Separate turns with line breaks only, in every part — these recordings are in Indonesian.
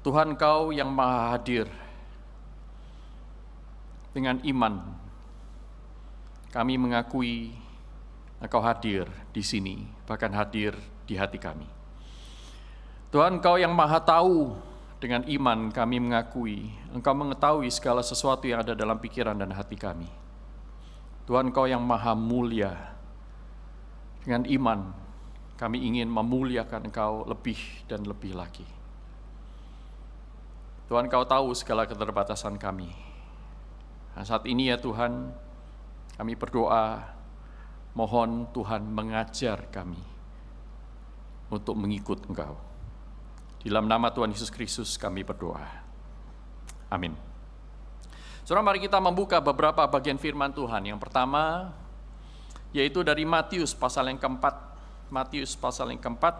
Tuhan, Kau yang maha hadir. Dengan iman, kami mengakui Engkau hadir di sini, bahkan hadir di hati kami. Tuhan, Kau yang maha tahu, dengan iman kami mengakui Engkau mengetahui segala sesuatu yang ada dalam pikiran dan hati kami. Tuhan, Kau yang maha mulia, dengan iman kami ingin memuliakan Engkau lebih dan lebih lagi. Tuhan, Kau tahu segala keterbatasan kami. Nah, saat ini ya Tuhan, kami berdoa, mohon Tuhan mengajar kami untuk mengikut Engkau. Di dalam nama Tuhan Yesus Kristus kami berdoa. Amin. Saudara, mari kita membuka beberapa bagian firman Tuhan. Yang pertama, yaitu dari Matius pasal yang keempat. Matius pasal yang keempat,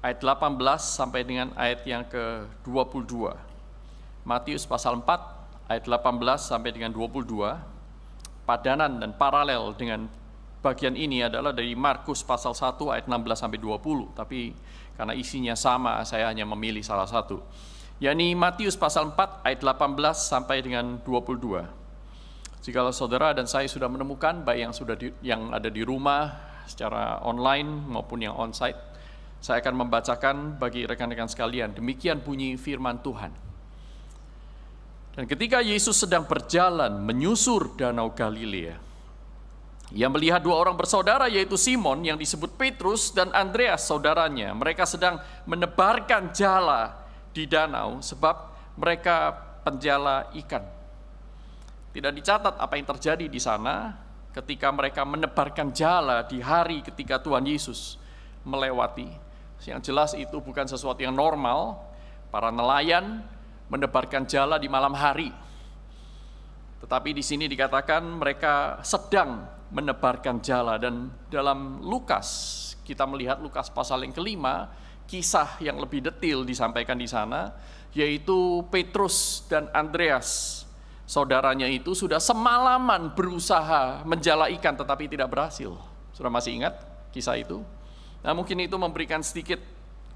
ayat 18 sampai dengan ayat yang ke-22. Matius pasal 4, ayat 18 sampai dengan 22. Padanan dan paralel dengan bagian ini adalah dari Markus pasal 1, ayat 16 sampai 20. Tapi karena isinya sama, saya hanya memilih salah satu. Yakni Matius pasal 4, ayat 18 sampai dengan 22. Jikalau saudara dan saya sudah menemukan, baik yang ada di rumah, secara online maupun yang onsite, saya akan membacakan bagi rekan-rekan sekalian. Demikian bunyi firman Tuhan. Dan ketika Yesus sedang berjalan menyusur danau Galilea, ia melihat dua orang bersaudara, yaitu Simon yang disebut Petrus dan Andreas saudaranya. Mereka sedang menebarkan jala di danau sebab mereka penjala ikan. Tidak dicatat apa yang terjadi di sana ketika mereka menebarkan jala di hari ketika Tuhan Yesus melewati. Yang jelas itu bukan sesuatu yang normal, para nelayan menebarkan jala di malam hari. Tetapi di sini dikatakan mereka sedang menebarkan jala, dan dalam Lukas, kita melihat Lukas pasal yang kelima, kisah yang lebih detail disampaikan di sana, yaitu Petrus dan Andreas, saudaranya itu sudah semalaman berusaha menjala ikan tetapi tidak berhasil. Sudah masih ingat kisah itu? Nah, mungkin itu memberikan sedikit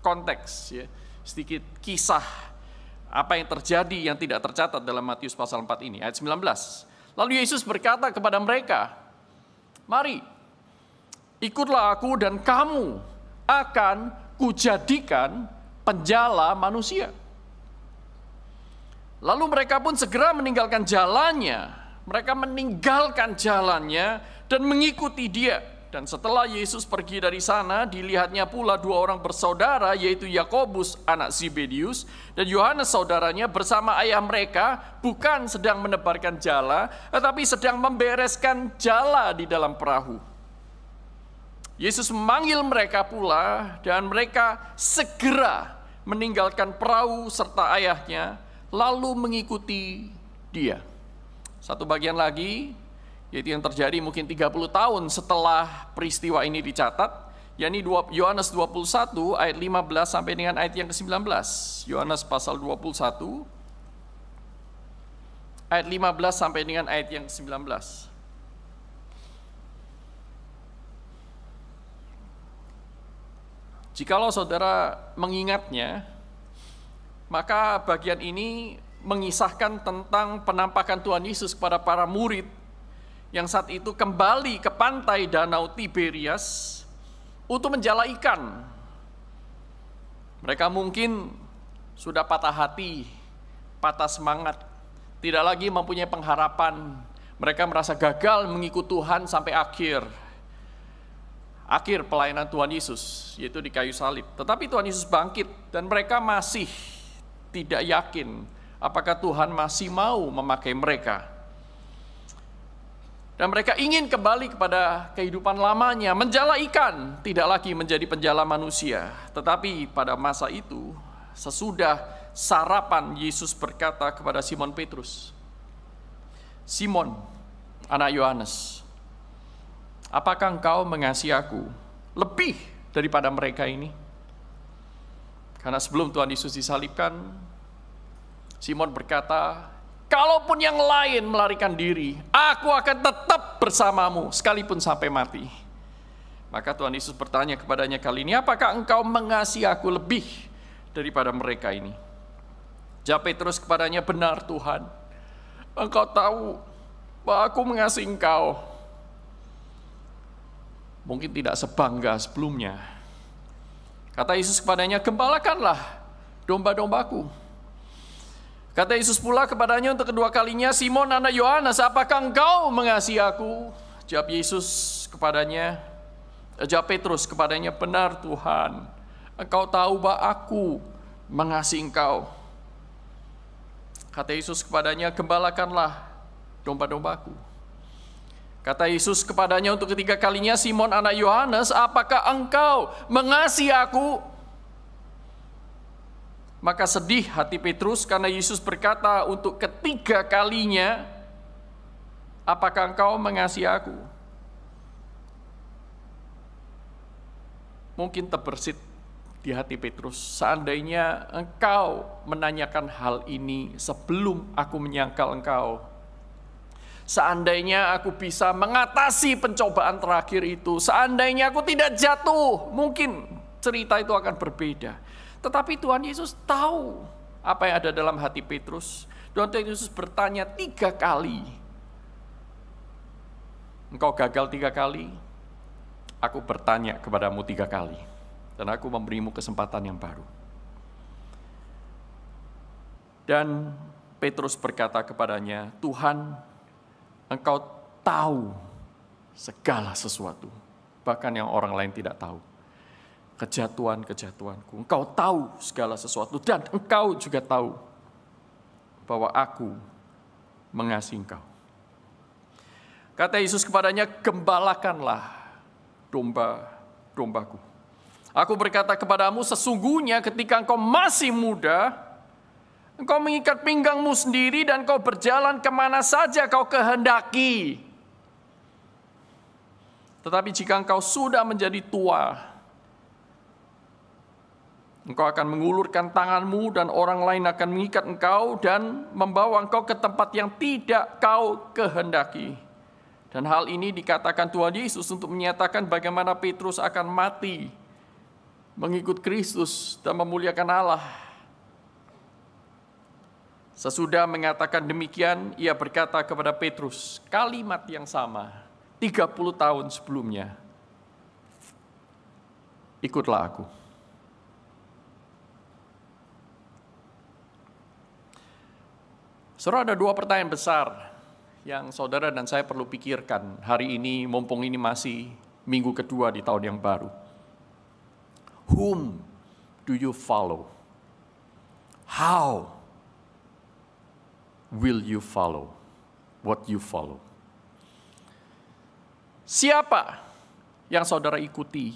konteks, ya, sedikit kisah apa yang terjadi yang tidak tercatat dalam Matius pasal 4 ini, ayat 19. Lalu Yesus berkata kepada mereka, "Mari, ikutlah aku dan kamu akan kujadikan penjala manusia." Lalu mereka pun segera meninggalkan jalannya. Mereka meninggalkan jalannya dan mengikuti dia. Dan setelah Yesus pergi dari sana, dilihatnya pula dua orang bersaudara, yaitu Yakobus anak Zebedius dan Yohanes saudaranya bersama ayah mereka, bukan sedang menebarkan jala, tetapi sedang membereskan jala di dalam perahu. Yesus memanggil mereka pula, dan mereka segera meninggalkan perahu serta ayahnya, lalu mengikuti dia. Satu bagian lagi, yaitu yang terjadi mungkin 30 tahun setelah peristiwa ini dicatat, yakni Yohanes 21 ayat 15 sampai dengan ayat yang ke-19. Yohanes pasal 21 ayat 15 sampai dengan ayat yang ke-19. Jikalau saudara mengingatnya, maka bagian ini mengisahkan tentang penampakan Tuhan Yesus kepada para murid yang saat itu kembali ke pantai Danau Tiberias untuk menjala ikan. Mereka mungkin sudah patah hati, patah semangat, tidak lagi mempunyai pengharapan. Mereka merasa gagal mengikut Tuhan sampai akhir pelayanan Tuhan Yesus, yaitu di kayu salib. Tetapi Tuhan Yesus bangkit, dan mereka masih tidak yakin apakah Tuhan masih mau memakai mereka. Dan mereka ingin kembali kepada kehidupan lamanya, menjala ikan, tidak lagi menjadi penjala manusia. Tetapi pada masa itu, sesudah sarapan, Yesus berkata kepada Simon Petrus, "Simon, anak Yohanes, apakah engkau mengasihi aku lebih daripada mereka ini?" Karena sebelum Tuhan Yesus disalibkan, Simon berkata, "Kalaupun yang lain melarikan diri, aku akan tetap bersamamu sekalipun sampai mati." Maka Tuhan Yesus bertanya kepadanya kali ini, "Apakah engkau mengasihi aku lebih daripada mereka ini?" Jawab Petrus kepadanya, benar Tuhan, Engkau tahu bahwa aku mengasihi Engkau. Mungkin tidak sebangga sebelumnya. Kata Yesus kepadanya, gembalakanlah domba-dombaku. Kata Yesus pula kepadanya untuk kedua kalinya, Simon anak Yohanes, apakah engkau mengasihi aku? Jawab Petrus kepadanya, benar Tuhan, Engkau tahu bahwa aku mengasihi Engkau. Kata Yesus kepadanya, gembalakanlah domba-dombaku. Kata Yesus kepadanya untuk ketiga kalinya, Simon anak Yohanes, apakah engkau mengasihi aku? Maka sedih hati Petrus karena Yesus berkata untuk ketiga kalinya, apakah engkau mengasihi aku? Mungkin terbersit di hati Petrus, seandainya engkau menanyakan hal ini sebelum aku menyangkal engkau. Seandainya aku bisa mengatasi pencobaan terakhir itu, seandainya aku tidak jatuh, mungkin cerita itu akan berbeda. Tetapi Tuhan Yesus tahu apa yang ada dalam hati Petrus. Tuhan Yesus bertanya 3 kali. Engkau gagal 3 kali, aku bertanya kepadamu 3 kali. Dan aku memberimu kesempatan yang baru. Dan Petrus berkata kepadanya, Tuhan, Engkau tahu segala sesuatu, bahkan yang orang lain tidak tahu. Kejatuhan-kejatuhanku, Engkau tahu segala sesuatu, dan Engkau juga tahu bahwa aku mengasihi Engkau. Kata Yesus kepadanya, gembalakanlah domba-dombaku. Aku berkata kepadamu, sesungguhnya ketika engkau masih muda, engkau mengikat pinggangmu sendiri dan kau berjalan kemana saja kau kehendaki. Tetapi jika engkau sudah menjadi tua, engkau akan mengulurkan tanganmu dan orang lain akan mengikat engkau dan membawa engkau ke tempat yang tidak kau kehendaki. Dan hal ini dikatakan Tuhan Yesus untuk menyatakan bagaimana Petrus akan mati mengikut Kristus dan memuliakan Allah. Sesudah mengatakan demikian, ia berkata kepada Petrus kalimat yang sama 30 tahun sebelumnya, ikutlah aku. Saudara, ada 2 pertanyaan besar yang saudara dan saya perlu pikirkan hari ini, mumpung ini masih minggu kedua di tahun yang baru. Whom do you follow? How will you follow what you follow? Siapa yang saudara ikuti?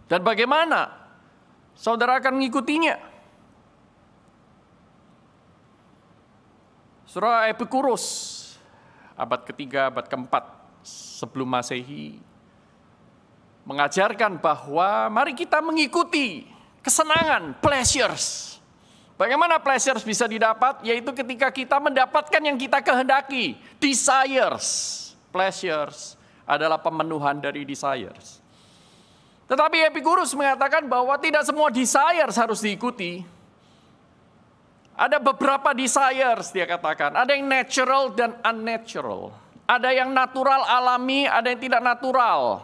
Dan bagaimana saudara akan mengikutinya? Saudara, Epikurus, abad ketiga, abad keempat sebelum Masehi, mengajarkan bahwa mari kita mengikuti kesenangan, pleasures. Bagaimana pleasures bisa didapat? Yaitu ketika kita mendapatkan yang kita kehendaki. Desires. Pleasures adalah pemenuhan dari desires. Tetapi Epikurus mengatakan bahwa tidak semua desires harus diikuti. Ada beberapa desires, dia katakan. Ada yang natural dan unnatural. Ada yang natural, alami, ada yang tidak natural.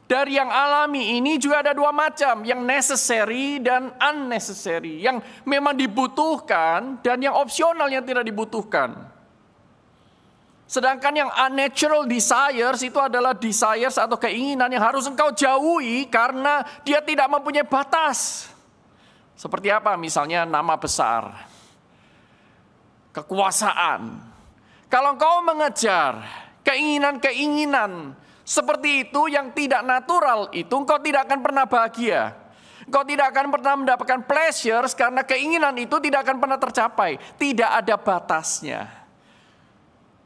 Dari yang alami ini juga ada 2 macam, yang necessary dan unnecessary, yang memang dibutuhkan dan yang opsional yang tidak dibutuhkan. Sedangkan yang unnatural desires itu adalah desires atau keinginan yang harus engkau jauhi karena dia tidak mempunyai batas. Seperti apa? Misalnya nama besar, kekuasaan. Kalau engkau mengejar keinginan-keinginan seperti itu yang tidak natural itu, engkau tidak akan pernah bahagia. Engkau tidak akan pernah mendapatkan pleasures karena keinginan itu tidak akan pernah tercapai. Tidak ada batasnya.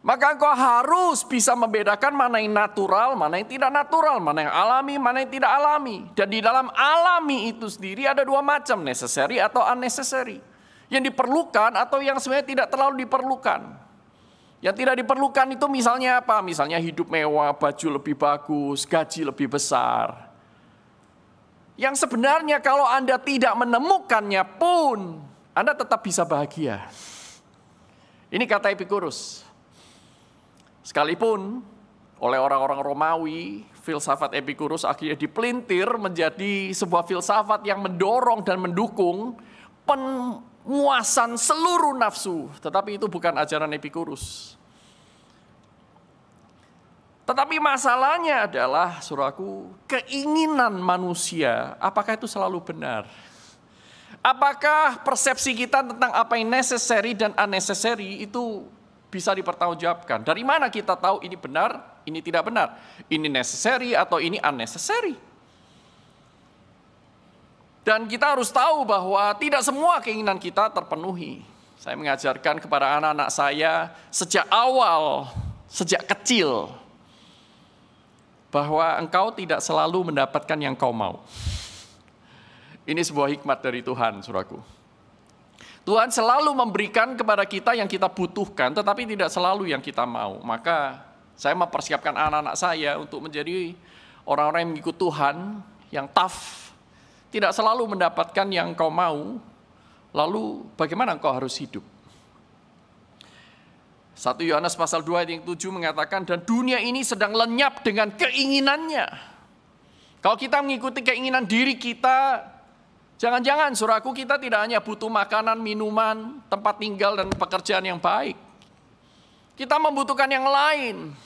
Maka engkau harus bisa membedakan mana yang natural, mana yang tidak natural, mana yang alami, mana yang tidak alami. Dan di dalam alami itu sendiri ada 2 macam, necessary atau unnecessary. Yang diperlukan atau yang sebenarnya tidak terlalu diperlukan. Yang tidak diperlukan itu misalnya apa? Misalnya hidup mewah, baju lebih bagus, gaji lebih besar. Yang sebenarnya kalau Anda tidak menemukannya pun, Anda tetap bisa bahagia. Ini kata Epikurus. Sekalipun oleh orang-orang Romawi, filsafat Epikurus akhirnya dipelintir menjadi sebuah filsafat yang mendorong dan mendukung pemuasan seluruh nafsu. Tetapi itu bukan ajaran Epikurus. Tetapi masalahnya adalah, saudaraku, keinginan manusia, apakah itu selalu benar? Apakah persepsi kita tentang apa yang necessary dan unnecessary itu bisa dipertanggungjawabkan? Dari mana kita tahu ini benar, ini tidak benar? Ini necessary atau ini unnecessary? Dan kita harus tahu bahwa tidak semua keinginan kita terpenuhi. Saya mengajarkan kepada anak-anak saya sejak awal, sejak kecil, bahwa engkau tidak selalu mendapatkan yang kau mau. Ini sebuah hikmat dari Tuhan, saudaraku. Tuhan selalu memberikan kepada kita yang kita butuhkan, tetapi tidak selalu yang kita mau. Maka saya mempersiapkan anak-anak saya untuk menjadi orang-orang yang mengikut Tuhan, yang tough, tidak selalu mendapatkan yang kau mau. Lalu bagaimana engkau harus hidup? 1 Yohanes pasal 2 ayat 7 mengatakan, dan dunia ini sedang lenyap dengan keinginannya. Kalau kita mengikuti keinginan diri kita, jangan-jangan saudaraku, kita tidak hanya butuh makanan, minuman, tempat tinggal, dan pekerjaan yang baik. Kita membutuhkan yang lain.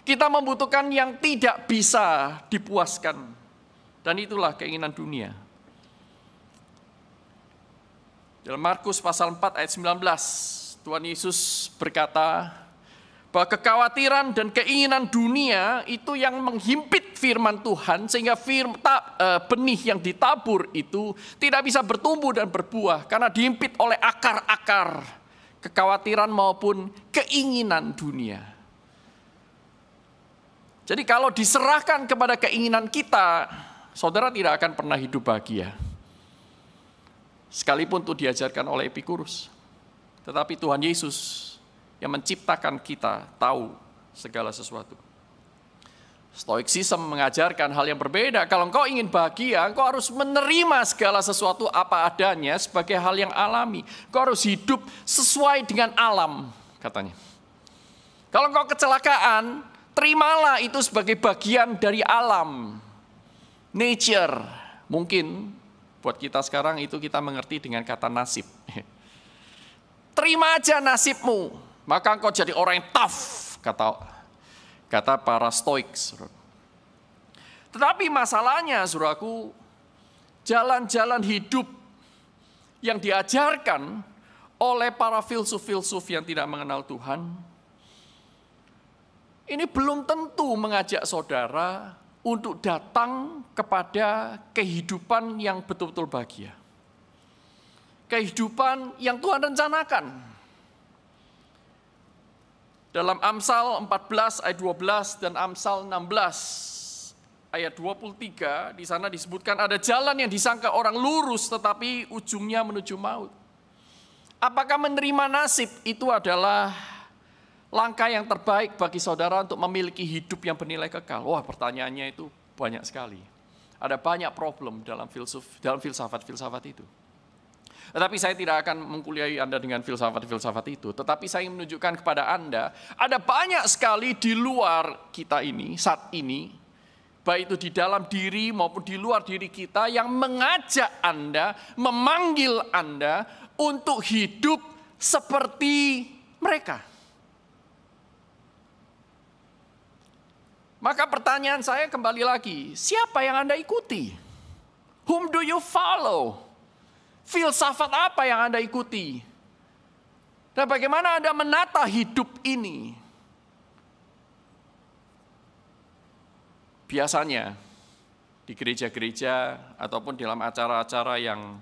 Kita membutuhkan yang tidak bisa dipuaskan. Dan itulah keinginan dunia. Dalam Markus pasal 4 ayat 19, Tuhan Yesus berkata bahwa kekhawatiran dan keinginan dunia itu yang menghimpit firman Tuhan, sehingga benih yang ditabur itu tidak bisa bertumbuh dan berbuah karena dihimpit oleh akar-akar kekhawatiran maupun keinginan dunia. Jadi kalau diserahkan kepada keinginan kita, saudara tidak akan pernah hidup bahagia. Sekalipun itu diajarkan oleh Epikurus. Tetapi Tuhan Yesus yang menciptakan kita tahu segala sesuatu. Stoicism mengajarkan hal yang berbeda. Kalau engkau ingin bahagia, engkau harus menerima segala sesuatu apa adanya sebagai hal yang alami. Engkau harus hidup sesuai dengan alam, katanya. Kalau engkau kecelakaan, terimalah itu sebagai bagian dari alam. Nature. Mungkin buat kita sekarang itu kita mengerti dengan kata nasib. Terima aja nasibmu, maka engkau jadi orang yang tough, kata para stoik. Tetapi masalahnya, saudaraku, jalan-jalan hidup yang diajarkan oleh para filsuf-filsuf yang tidak mengenal Tuhan, ini belum tentu mengajak saudara untuk datang kepada kehidupan yang betul-betul bahagia. Kehidupan yang Tuhan rencanakan. Dalam Amsal 14 ayat 12 dan Amsal 16 ayat 23, di sana disebutkan ada jalan yang disangka orang lurus tetapi ujungnya menuju maut. Apakah menerima nasib itu adalah langkah yang terbaik bagi saudara untuk memiliki hidup yang bernilai kekal? Wah, pertanyaannya itu banyak sekali. Ada banyak problem dalam filsafat-filsafat itu. Tetapi saya tidak akan mengkuliahi Anda dengan filsafat-filsafat itu. Tetapi saya menunjukkan kepada Anda, ada banyak sekali di luar kita ini, saat ini, baik itu di dalam diri maupun di luar diri kita, yang mengajak Anda, memanggil Anda untuk hidup seperti mereka. Maka pertanyaan saya kembali lagi, siapa yang Anda ikuti? Whom do you follow? Filsafat apa yang Anda ikuti? Dan bagaimana Anda menata hidup ini? Biasanya di gereja-gereja ataupun dalam acara-acara yang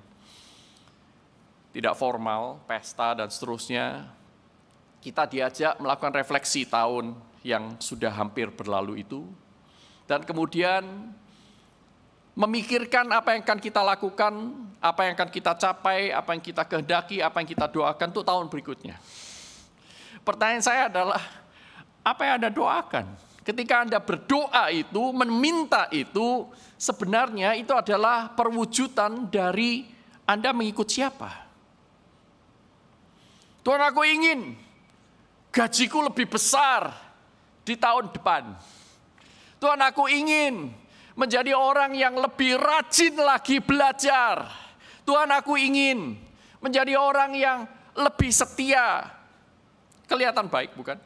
tidak formal, pesta dan seterusnya, kita diajak melakukan refleksi tahun yang sudah hampir berlalu itu, dan kemudian memikirkan apa yang akan kita lakukan, apa yang akan kita capai, apa yang kita kehendaki, apa yang kita doakan untuk tahun berikutnya. Pertanyaan saya adalah, apa yang Anda doakan? Ketika Anda berdoa itu, meminta itu, sebenarnya itu adalah perwujudan dari Anda mengikut siapa? Tuhan, aku ingin gajiku lebih besar di tahun depan. Tuhan, aku ingin menjadi orang yang lebih rajin lagi belajar. Tuhan, aku ingin menjadi orang yang lebih setia. Kelihatan baik, bukan?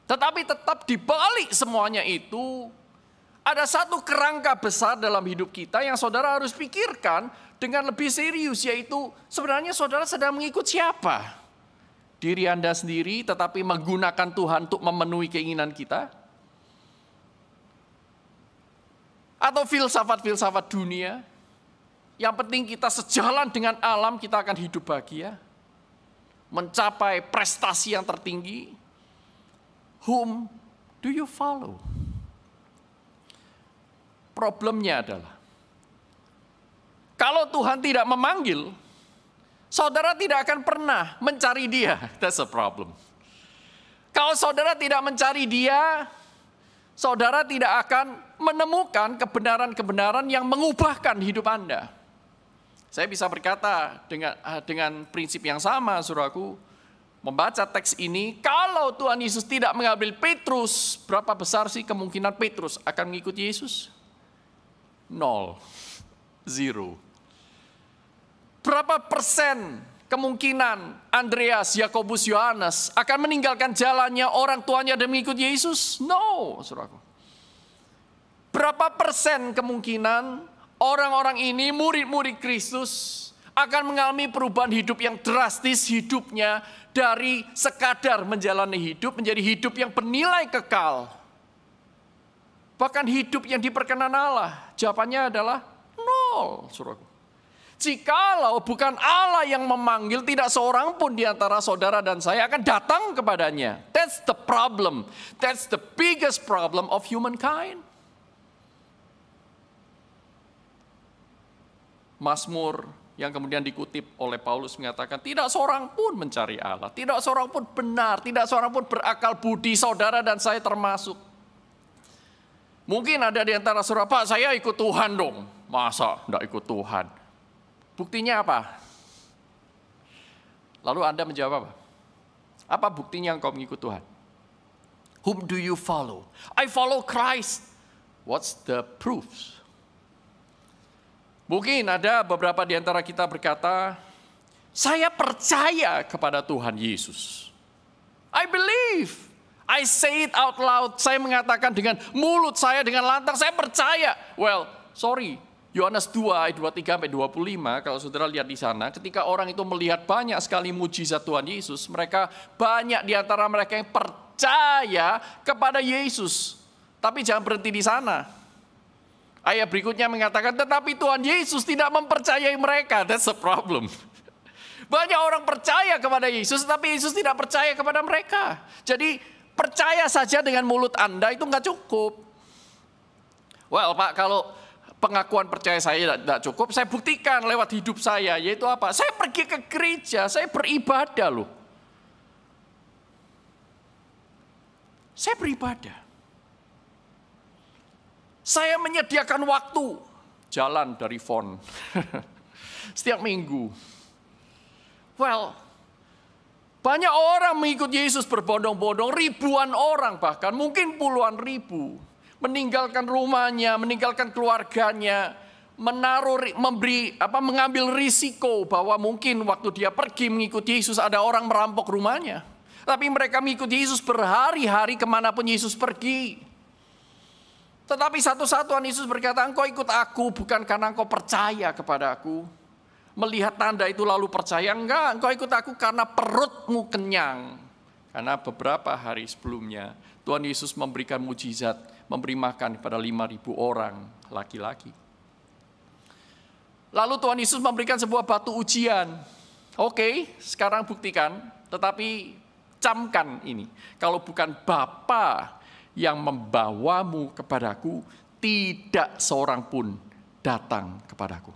Tetapi tetap di balik semuanya itu, ada satu kerangka besar dalam hidup kita yang saudara harus pikirkan dengan lebih serius, yaitu sebenarnya saudara sedang mengikut siapa? Diri Anda sendiri tetapi menggunakan Tuhan untuk memenuhi keinginan kita? Atau filsafat-filsafat dunia? Yang penting kita sejalan dengan alam, kita akan hidup bahagia. Mencapai prestasi yang tertinggi. Whom do you follow? Problemnya adalah, kalau Tuhan tidak memanggil, saudara tidak akan pernah mencari Dia. That's a problem. Kalau saudara tidak mencari Dia, saudara tidak akan menemukan kebenaran-kebenaran yang mengubahkan hidup Anda. Saya bisa berkata dengan prinsip yang sama, saudaraku, membaca teks ini, kalau Tuhan Yesus tidak mengambil Petrus, berapa besar sih kemungkinan Petrus akan mengikuti Yesus? 0. Berapa persen kemungkinan Andreas, Yakobus, Yohanes akan meninggalkan jalannya, orang tuanya dan mengikuti Yesus? No, saudaraku. Berapa persen kemungkinan orang-orang ini, murid-murid Kristus, akan mengalami perubahan hidup yang drastis, hidupnya dari sekadar menjalani hidup menjadi hidup yang bernilai kekal. Bahkan hidup yang diperkenan Allah. Jawabannya adalah 0, saudaraku. Jikalau bukan Allah yang memanggil, tidak seorang pun di antara saudara dan saya akan datang kepadanya. That's the problem. That's the biggest problem of humankind. Mazmur yang kemudian dikutip oleh Paulus mengatakan, tidak seorang pun mencari Allah, tidak seorang pun benar, tidak seorang pun berakal budi, saudara dan saya termasuk. Mungkin ada di antara saudara, Pak, saya ikut Tuhan dong. Masa enggak ikut Tuhan? Buktinya apa? Lalu Anda menjawab apa? Apa buktinya engkau mengikut Tuhan? Whom do you follow? I follow Christ. What's the proofs? Mungkin ada beberapa di antara kita berkata, saya percaya kepada Tuhan Yesus. I believe. I say it out loud. Saya mengatakan dengan mulut saya, dengan lantang, saya percaya. Well, sorry. Yohanes 2 ayat 23-25, kalau saudara lihat di sana, ketika orang itu melihat banyak sekali mujizat Tuhan Yesus, mereka banyak di antara mereka yang percaya kepada Yesus. Tapi jangan berhenti di sana. Ayat berikutnya mengatakan, tetapi Tuhan Yesus tidak mempercayai mereka. That's the problem. Banyak orang percaya kepada Yesus, tapi Yesus tidak percaya kepada mereka. Jadi percaya saja dengan mulut Anda itu nggak cukup. Well, Pak, kalau pengakuan percaya saya tidak cukup, saya buktikan lewat hidup saya, yaitu apa? Saya pergi ke gereja, saya beribadah loh. Saya beribadah. Saya menyediakan waktu, jalan dari Fon, setiap minggu. Well, banyak orang mengikuti Yesus berbondong-bondong, ribuan orang bahkan, mungkin puluhan ribu. Meninggalkan rumahnya, meninggalkan keluarganya, mengambil risiko bahwa mungkin waktu dia pergi mengikuti Yesus ada orang merampok rumahnya. Tapi mereka mengikuti Yesus berhari-hari kemanapun Yesus pergi. Tetapi satu-satu Tuhan Yesus berkata, engkau ikut aku bukan karena engkau percaya kepada aku. Melihat tanda itu lalu percaya, enggak, engkau ikut aku karena perutmu kenyang. Karena beberapa hari sebelumnya Tuhan Yesus memberikan mujizat, memberi makan kepada 5.000 orang laki-laki. Lalu Tuhan Yesus memberikan sebuah batu ujian. Oke, sekarang buktikan, tetapi camkan ini. Kalau bukan Bapa yang membawamu kepadaku, tidak seorang pun datang kepadaku.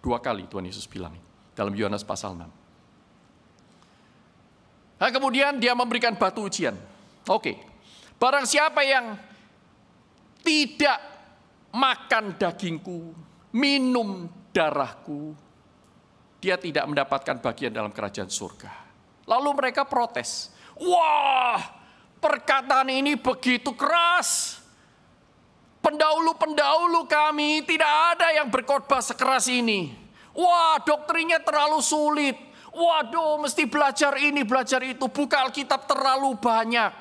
2 kali Tuhan Yesus bilang dalam Yohanes pasal 6. Nah, kemudian dia memberikan batu ujian. Oke, barang siapa yang tidak makan dagingku, minum darahku, dia tidak mendapatkan bagian dalam kerajaan surga. Lalu mereka protes. Wah, perkataan ini begitu keras. Pendahulu-pendahulu kami tidak ada yang berkhotbah sekeras ini. Wah, doktrinnya terlalu sulit. Waduh, mesti belajar ini, belajar itu. Buka Alkitab terlalu banyak.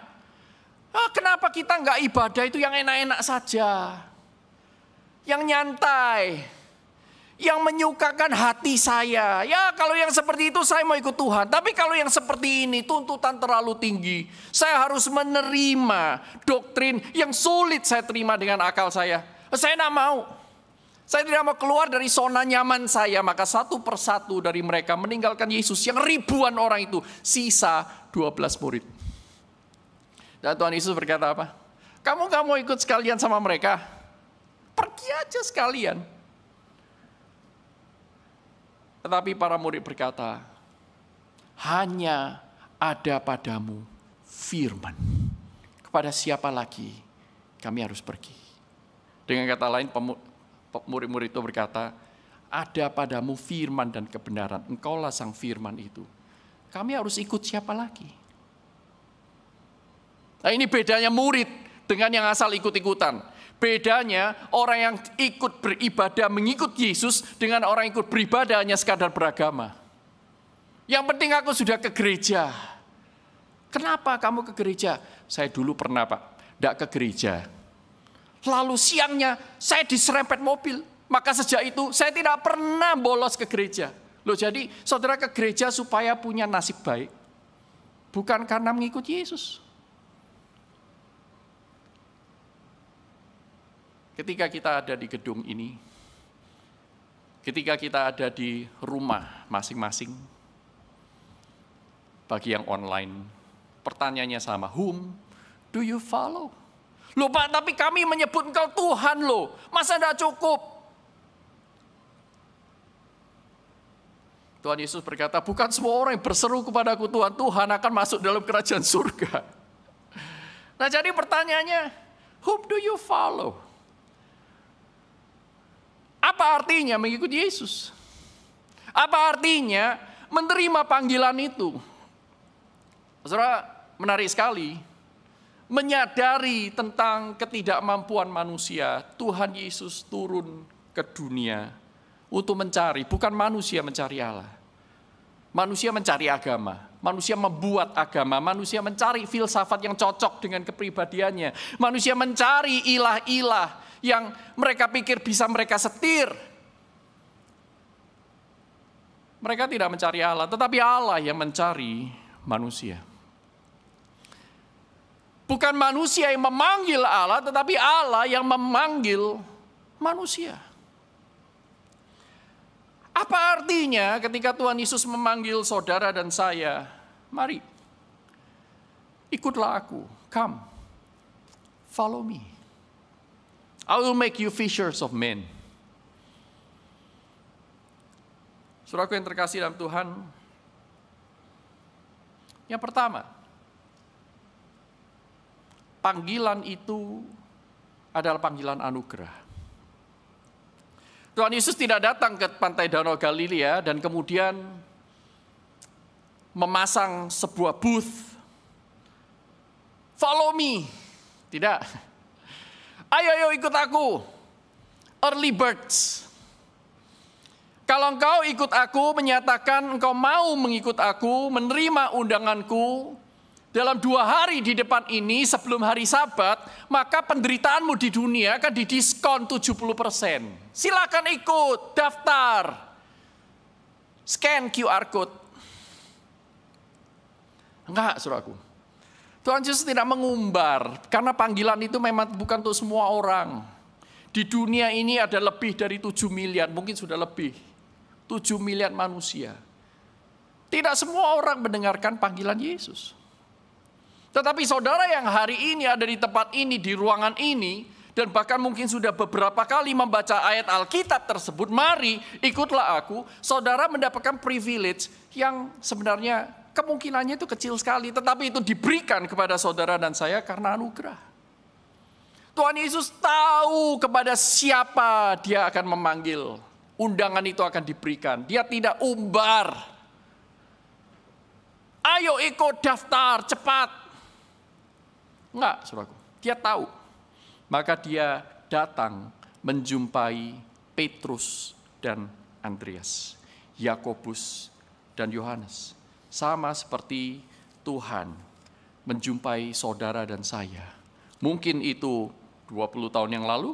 Kenapa kita nggak ibadah itu yang enak-enak saja? Yang nyantai. Yang menyukakan hati saya. Ya, kalau yang seperti itu saya mau ikut Tuhan. Tapi kalau yang seperti ini, tuntutan terlalu tinggi. Saya harus menerima doktrin yang sulit saya terima dengan akal saya. Saya tidak mau. Saya tidak mau keluar dari zona nyaman saya. Maka satu persatu dari mereka meninggalkan Yesus. Yang ribuan orang itu. Sisa 12 murid. Dan Tuhan Yesus berkata apa? Kamu gak mau ikut sekalian sama mereka? Pergi aja sekalian. Tetapi para murid berkata, hanya ada padamu firman. Kepada siapa lagi kami harus pergi? Dengan kata lain, murid-murid itu berkata, ada padamu firman dan kebenaran. Engkaulah sang firman itu. Kami harus ikut siapa lagi? Nah, ini bedanya murid dengan yang asal ikut-ikutan. Bedanya orang yang ikut beribadah mengikut Yesus dengan orang yang ikut beribadah hanya sekadar beragama. Yang penting aku sudah ke gereja. Kenapa kamu ke gereja? Saya dulu pernah, Pak, tidak ke gereja. Lalu siangnya saya diserempet mobil. Maka sejak itu saya tidak pernah bolos ke gereja. Loh, jadi saudara ke gereja supaya punya nasib baik. Bukan karena mengikut Yesus. Ketika kita ada di gedung ini, ketika kita ada di rumah masing-masing, bagi yang online, pertanyaannya sama, whom do you follow? Loh Pak, tapi kami menyebut Engkau Tuhan loh, masa tidak cukup? Tuhan Yesus berkata, bukan semua orang yang berseru kepadaku Tuhan, Tuhan akan masuk dalam kerajaan surga. Nah jadi pertanyaannya, whom do you follow? Apa artinya mengikuti Yesus? Apa artinya menerima panggilan itu? Saudara, menarik sekali. Menyadari tentang ketidakmampuan manusia, Tuhan Yesus turun ke dunia untuk mencari, bukan manusia mencari Allah. Manusia mencari agama, manusia membuat agama, manusia mencari filsafat yang cocok dengan kepribadiannya. Manusia mencari ilah-ilah yang mereka pikir bisa mereka setir. Mereka tidak mencari Allah, tetapi Allah yang mencari manusia. Bukan manusia yang memanggil Allah, tetapi Allah yang memanggil manusia. Apa artinya ketika Tuhan Yesus memanggil saudara dan saya, mari, ikutlah aku, come, follow me. I will make you fishers of men. Saudaraku yang terkasih dalam Tuhan, yang pertama, panggilan itu adalah panggilan anugerah. Tuhan Yesus tidak datang ke pantai Danau Galilea dan kemudian memasang sebuah booth. Follow me. Tidak. Ayo ikut aku. Early birds. Kalau engkau ikut aku, menyatakan engkau mau mengikut aku, menerima undanganku, dalam 2 hari di depan ini sebelum hari Sabat, maka penderitaanmu di dunia akan didiskon 70%. Silakan ikut, daftar, scan QR code. Enggak, saudaraku. Tuhan Yesus tidak mengumbar, karena panggilan itu memang bukan untuk semua orang. Di dunia ini ada lebih dari 7 miliar, mungkin sudah lebih. 7 miliar manusia. Tidak semua orang mendengarkan panggilan Yesus. Tetapi saudara yang hari ini ada di tempat ini, di ruangan ini, dan bahkan mungkin sudah beberapa kali membaca ayat Alkitab tersebut, mari ikutlah aku, saudara mendapatkan privilege yang sebenarnya kemungkinannya itu kecil sekali, tetapi itu diberikan kepada saudara dan saya karena anugerah. Tuhan Yesus tahu kepada siapa dia akan memanggil. undangan itu akan diberikan. Dia tidak umbar. Ayo ikut daftar, cepat. Enggak, saudaraku. Dia tahu. Maka dia datang menjumpai Petrus dan Andreas, Yakobus dan Yohanes. Sama seperti Tuhan menjumpai saudara dan saya. Mungkin itu 20 tahun yang lalu,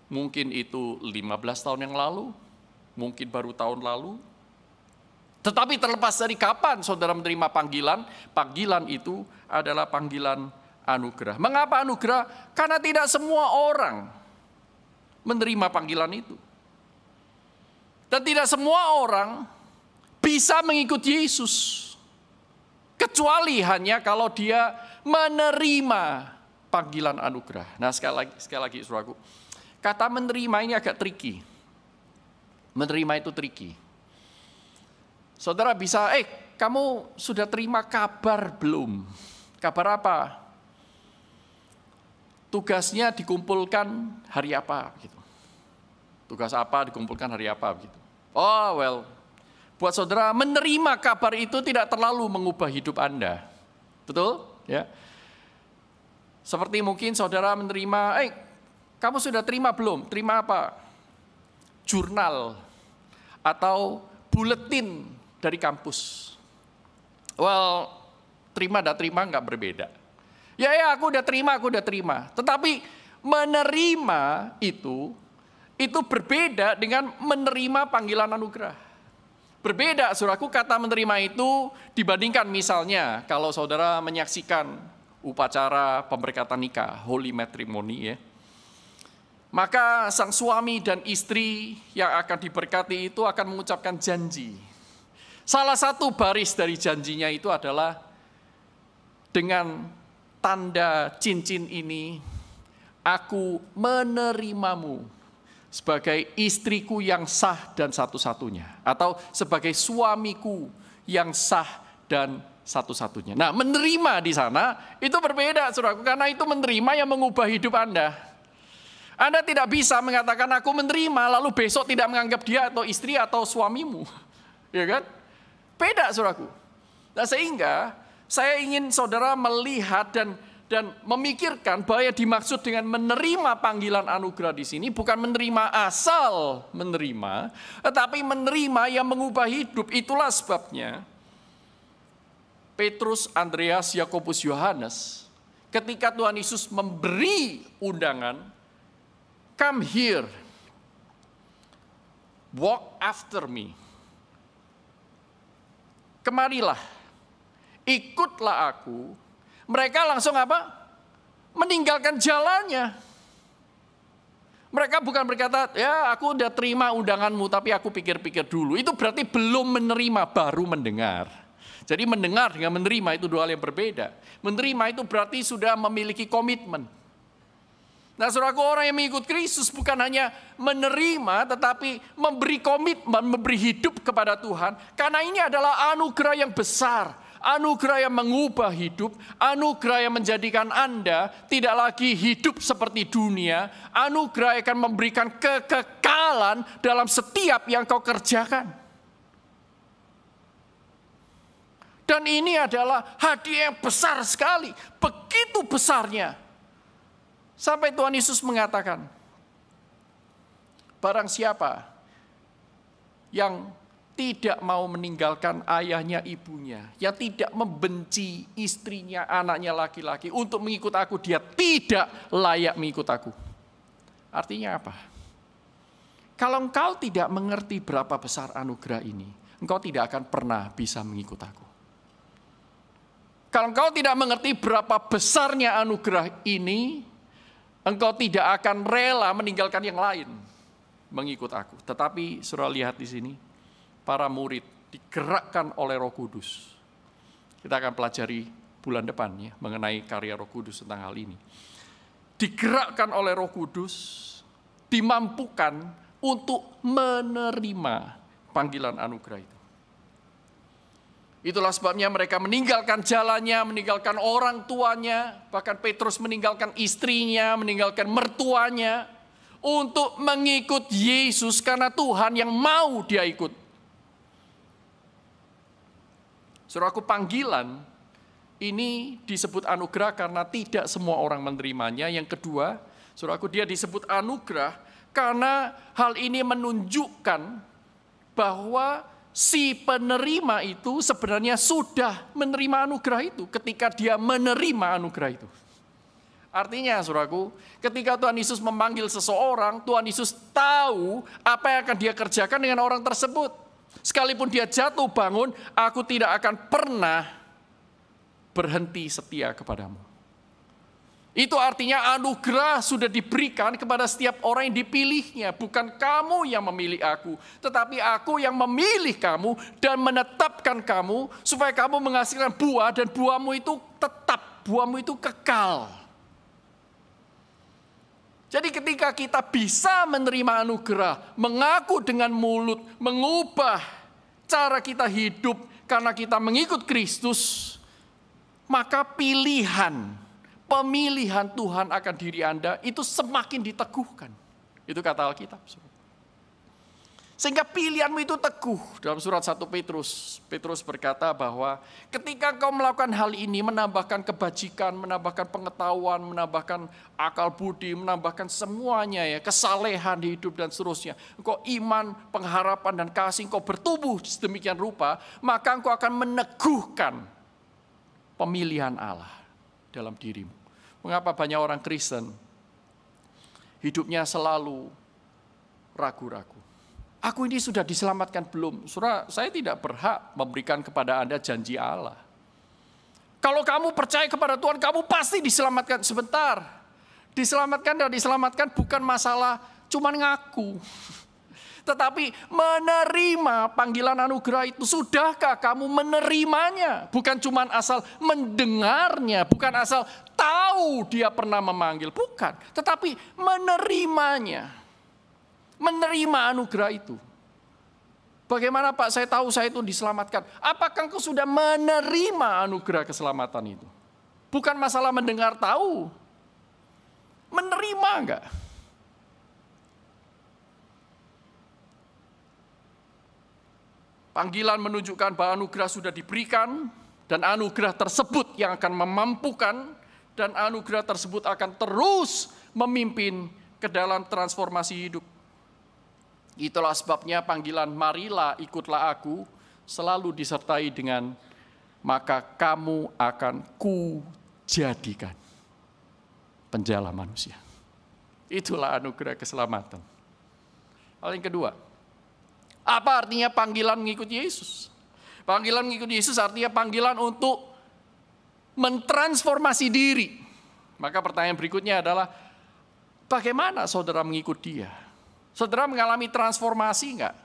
mungkin itu 15 tahun yang lalu, mungkin baru tahun lalu. Tetapi terlepas dari kapan saudara menerima panggilan, panggilan itu adalah panggilan anugerah. Mengapa anugerah? Karena tidak semua orang menerima panggilan itu. Dan tidak semua orang bisa mengikuti Yesus. Kecuali hanya kalau dia menerima panggilan anugerah. Nah sekali lagi saudaraku, kata menerima ini agak tricky. Menerima itu tricky. Saudara bisa, kamu sudah terima kabar belum? Kabar apa? Tugasnya dikumpulkan hari apa? Gitu. Tugas apa dikumpulkan hari apa? Gitu. Oh well, buat saudara menerima kabar itu tidak terlalu mengubah hidup Anda. Betul? Ya. Seperti mungkin saudara menerima, kamu sudah terima belum? Terima apa? Jurnal atau buletin dari kampus. Well, terima dan terima nggak berbeda. Ya aku udah terima. Tetapi menerima itu berbeda dengan menerima panggilan anugerah. Berbeda, saudaraku, kata menerima itu dibandingkan misalnya kalau saudara menyaksikan upacara pemberkatan nikah, holy matrimony ya. Maka sang suami dan istri yang akan diberkati itu akan mengucapkan janji. Salah satu baris dari janjinya itu adalah dengan tanda cincin ini, aku menerimamu sebagai istriku yang sah dan satu-satunya. Atau sebagai suamiku yang sah dan satu-satunya. Nah, menerima di sana itu berbeda, saudaraku, karena itu menerima yang mengubah hidup Anda. Anda tidak bisa mengatakan aku menerima, lalu besok tidak menganggap dia atau istri atau suamimu. Ya kan? Beda, saudaraku. Nah, sehingga saya ingin saudara melihat dan memikirkan bahwa yang dimaksud dengan menerima panggilan anugerah di sini bukan menerima asal menerima, tetapi menerima yang mengubah hidup. Itulah sebabnya Petrus, Andreas, Yakobus, Yohanes, ketika Tuhan Yesus memberi undangan, come here, walk after me. Kemarilah, ikutlah aku. Mereka langsung apa? Meninggalkan jalannya. Mereka bukan berkata, ya aku udah terima undanganmu, tapi aku pikir-pikir dulu. Itu berarti belum menerima, baru mendengar. Jadi mendengar dengan menerima itu dua hal yang berbeda. Menerima itu berarti sudah memiliki komitmen. Nah, saudaraku, orang yang mengikut Kristus bukan hanya menerima, tetapi memberi komitmen, memberi hidup kepada Tuhan. Karena ini adalah anugerah yang besar. Anugerah yang mengubah hidup, anugerah yang menjadikan Anda tidak lagi hidup seperti dunia, anugerah yang akan memberikan kekekalan dalam setiap yang kau kerjakan. Dan ini adalah hadiah yang besar sekali, begitu besarnya. Sampai Tuhan Yesus mengatakan, barang siapa yang tidak mau meninggalkan ayahnya, ibunya, yang tidak membenci istrinya, anaknya laki-laki untuk mengikut aku, dia tidak layak mengikut aku. Artinya apa? Kalau engkau tidak mengerti berapa besar anugerah ini, engkau tidak akan pernah bisa mengikut aku. Kalau engkau tidak mengerti berapa besarnya anugerah ini, engkau tidak akan rela meninggalkan yang lain mengikut aku. Tetapi saudara lihat di sini, para murid digerakkan oleh Roh Kudus. Kita akan pelajari bulan depan ya mengenai karya Roh Kudus tentang hal ini. Digerakkan oleh Roh Kudus, dimampukan untuk menerima panggilan anugerah itu. Itulah sebabnya mereka meninggalkan jalannya, meninggalkan orang tuanya, bahkan Petrus meninggalkan istrinya, meninggalkan mertuanya, untuk mengikut Yesus karena Tuhan yang mau dia ikut. Saudaraku, panggilan ini disebut anugerah karena tidak semua orang menerimanya. Yang kedua, saudaraku, dia disebut anugerah karena hal ini menunjukkan bahwa si penerima itu sebenarnya sudah menerima anugerah itu ketika dia menerima anugerah itu. Artinya, saudaraku, ketika Tuhan Yesus memanggil seseorang, Tuhan Yesus tahu apa yang akan dia kerjakan dengan orang tersebut. Sekalipun dia jatuh bangun, aku tidak akan pernah berhenti setia kepadamu. Itu artinya anugerah sudah diberikan kepada setiap orang yang dipilihnya. Bukan kamu yang memilih aku, tetapi aku yang memilih kamu dan menetapkan kamu supaya kamu menghasilkan buah dan buahmu itu tetap, buahmu itu kekal. Jadi ketika kita bisa menerima anugerah, mengaku dengan mulut, mengubah cara kita hidup karena kita mengikut Kristus, maka pemilihan Tuhan akan diri Anda itu semakin diteguhkan. Itu kata Alkitab. Sehingga pilihanmu itu teguh. Dalam surat 1 Petrus berkata bahwa ketika kau melakukan hal ini, menambahkan kebajikan, menambahkan pengetahuan, menambahkan akal budi, menambahkan semuanya ya, kesalehan di hidup dan seterusnya. Engkau iman, pengharapan dan kasih, engkau bertumbuh sedemikian rupa, maka engkau akan meneguhkan pemilihan Allah dalam dirimu. Mengapa banyak orang Kristen hidupnya selalu ragu-ragu? Aku ini sudah diselamatkan belum? Saudara, saya tidak berhak memberikan kepada Anda janji Allah. Kalau kamu percaya kepada Tuhan, kamu pasti diselamatkan. Sebentar. Diselamatkan dan diselamatkan bukan masalah cuman ngaku. Tetapi menerima panggilan anugerah itu. Sudahkah kamu menerimanya? Bukan cuman asal mendengarnya. Bukan asal tahu dia pernah memanggil. Bukan. Tetapi menerimanya. Menerima anugerah itu. Bagaimana Pak, saya tahu saya itu diselamatkan. Apakah engkau sudah menerima anugerah keselamatan itu? Bukan masalah mendengar tahu. Menerima enggak? Panggilan menunjukkan bahwa anugerah sudah diberikan. Dan anugerah tersebut yang akan memampukan. Dan anugerah tersebut akan terus memimpin ke dalam transformasi hidup. Itulah sebabnya panggilan marilah ikutlah aku selalu disertai dengan maka kamu akan kujadikan penjala manusia. Itulah anugerah keselamatan. Hal yang kedua, apa artinya panggilan mengikuti Yesus? Panggilan mengikuti Yesus artinya panggilan untuk mentransformasi diri. Maka pertanyaan berikutnya adalah bagaimana saudara mengikuti dia? Saudara mengalami transformasi enggak?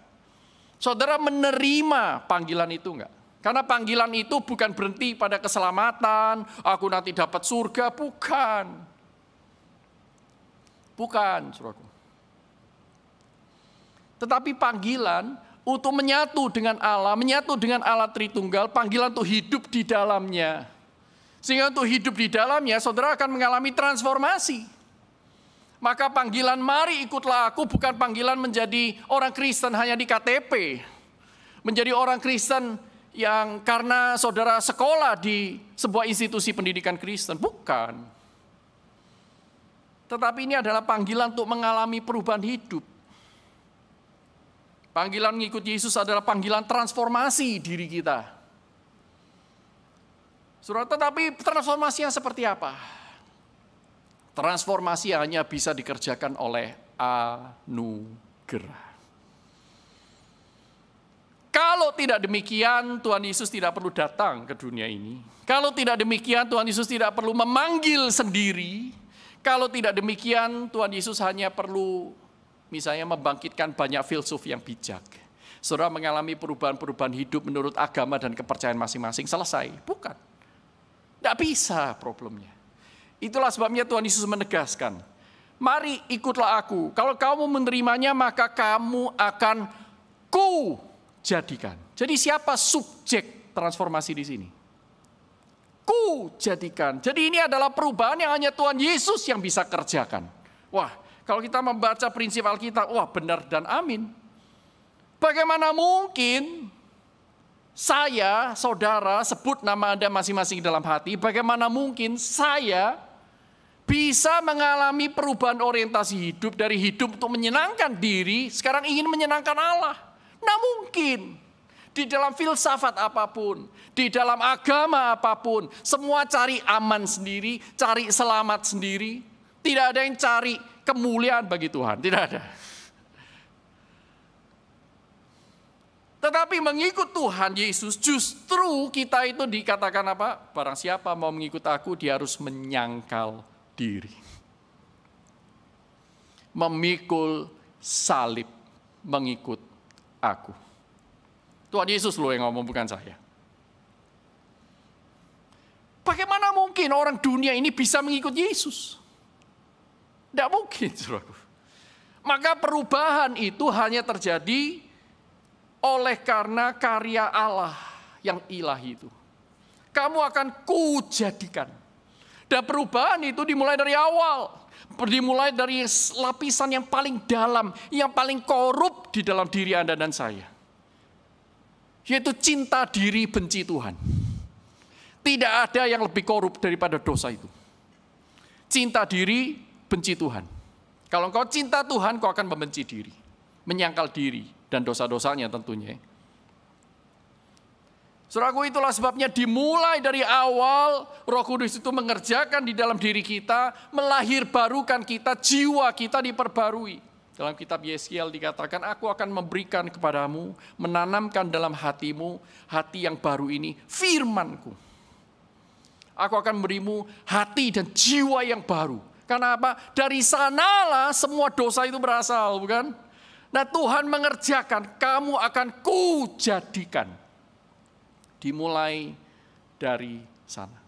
Saudara menerima panggilan itu enggak? Karena panggilan itu bukan berhenti pada keselamatan, aku nanti dapat surga, bukan. Bukan, saudaraku. Tetapi panggilan untuk menyatu dengan Allah Tritunggal, panggilan untuk hidup di dalamnya. Sehingga untuk hidup di dalamnya, saudara akan mengalami transformasi. Maka panggilan mari ikutlah aku bukan panggilan menjadi orang Kristen hanya di KTP. Menjadi orang Kristen yang karena saudara sekolah di sebuah institusi pendidikan Kristen. Bukan. Tetapi ini adalah panggilan untuk mengalami perubahan hidup. Panggilan mengikuti Yesus adalah panggilan transformasi diri kita. Saudara, tetapi transformasinya seperti apa? Transformasi hanya bisa dikerjakan oleh anugerah. Kalau tidak demikian, Tuhan Yesus tidak perlu datang ke dunia ini. Kalau tidak demikian, Tuhan Yesus tidak perlu memanggil sendiri. Kalau tidak demikian, Tuhan Yesus hanya perlu misalnya membangkitkan banyak filsuf yang bijak. Saudara mengalami perubahan-perubahan hidup menurut agama dan kepercayaan masing-masing. Selesai. Bukan. Tidak bisa problemnya. Itulah sebabnya Tuhan Yesus menegaskan, mari ikutlah aku. Kalau kamu menerimanya, maka kamu akan kujadikan. Jadi siapa subjek transformasi di sini? Kujadikan. Jadi ini adalah perubahan yang hanya Tuhan Yesus yang bisa kerjakan. Wah, Kalau kita membaca prinsip Alkitab, wah benar dan amin. Bagaimana mungkin saya, saudara, sebut nama Anda masing-masing dalam hati, bagaimana mungkin saya bisa mengalami perubahan orientasi hidup dari hidup untuk menyenangkan diri, sekarang ingin menyenangkan Allah? Nah mungkin. Di dalam filsafat apapun, di dalam agama apapun, semua cari aman sendiri, cari selamat sendiri. Tidak ada yang cari kemuliaan bagi Tuhan, tidak ada. Tetapi mengikut Tuhan Yesus, justru kita itu dikatakan apa? Barang siapa mau mengikut aku, dia harus menyangkal diri. Memikul salib, mengikut aku. Tuhan Yesus loh yang ngomong, bukan saya. Bagaimana mungkin orang dunia ini bisa mengikut Yesus? Tidak mungkin, saudaraku. Maka perubahan itu hanya terjadi oleh karena karya Allah yang ilahi itu. Kamu akan kujadikan. Dan perubahan itu dimulai dari awal. Dimulai dari lapisan yang paling dalam, yang paling korup di dalam diri Anda dan saya. Yaitu cinta diri, benci Tuhan. Tidak ada yang lebih korup daripada dosa itu. Cinta diri, benci Tuhan. Kalau engkau cinta Tuhan, kau akan membenci diri. Menyangkal diri dan dosa-dosanya tentunya. Saudaraku, itulah sebabnya dimulai dari awal Roh Kudus itu mengerjakan di dalam diri kita, melahirbarukan kita, jiwa kita diperbarui. Dalam kitab Yeskiel dikatakan, aku akan memberikan kepadamu, menanamkan dalam hatimu, hati yang baru ini, firman-Ku. Aku akan memberimu hati dan jiwa yang baru. Karena apa? Dari sanalah semua dosa itu berasal, bukan? Nah Tuhan mengerjakan, kamu akan kujadikan. Dimulai dari sana.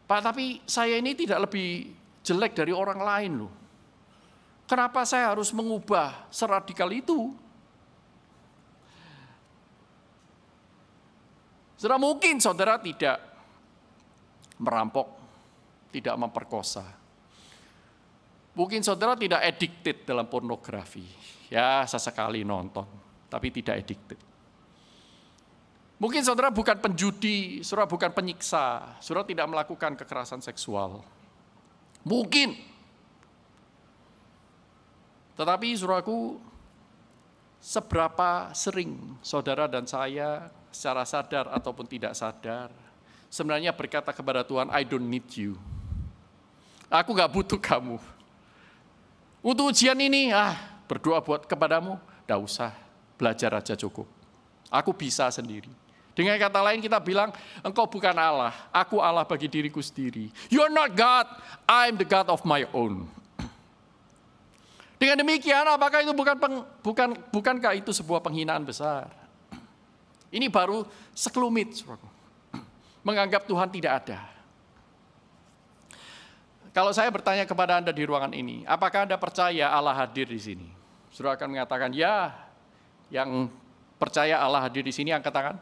Pak, tapi saya ini tidak lebih jelek dari orang lain loh. Kenapa saya harus mengubah seradikal itu? Saudara, mungkin saudara tidak merampok, tidak memperkosa. Mungkin saudara tidak addicted dalam pornografi. Ya, sesekali nonton, tapi tidak addicted. Mungkin saudara bukan penjudi, saudara bukan penyiksa, saudara tidak melakukan kekerasan seksual. Mungkin. Tetapi saudaraku, seberapa sering saudara dan saya secara sadar ataupun tidak sadar, sebenarnya berkata kepada Tuhan, I don't need you. Aku gak butuh kamu. Untuk ujian ini, berdoa buat kepadamu, gak usah, belajar aja cukup. Aku bisa sendiri. Dengan kata lain kita bilang, engkau bukan Allah, aku Allah bagi diriku sendiri. You're not God, I'm the God of my own. Dengan demikian, apakah itu bukankah itu sebuah penghinaan besar? Ini baru sekelumit, saudaraku. Menganggap Tuhan tidak ada. Kalau saya bertanya kepada Anda di ruangan ini, apakah Anda percaya Allah hadir di sini? Saudara akan mengatakan, ya. Yang percaya Allah hadir di sini, angkat tangan.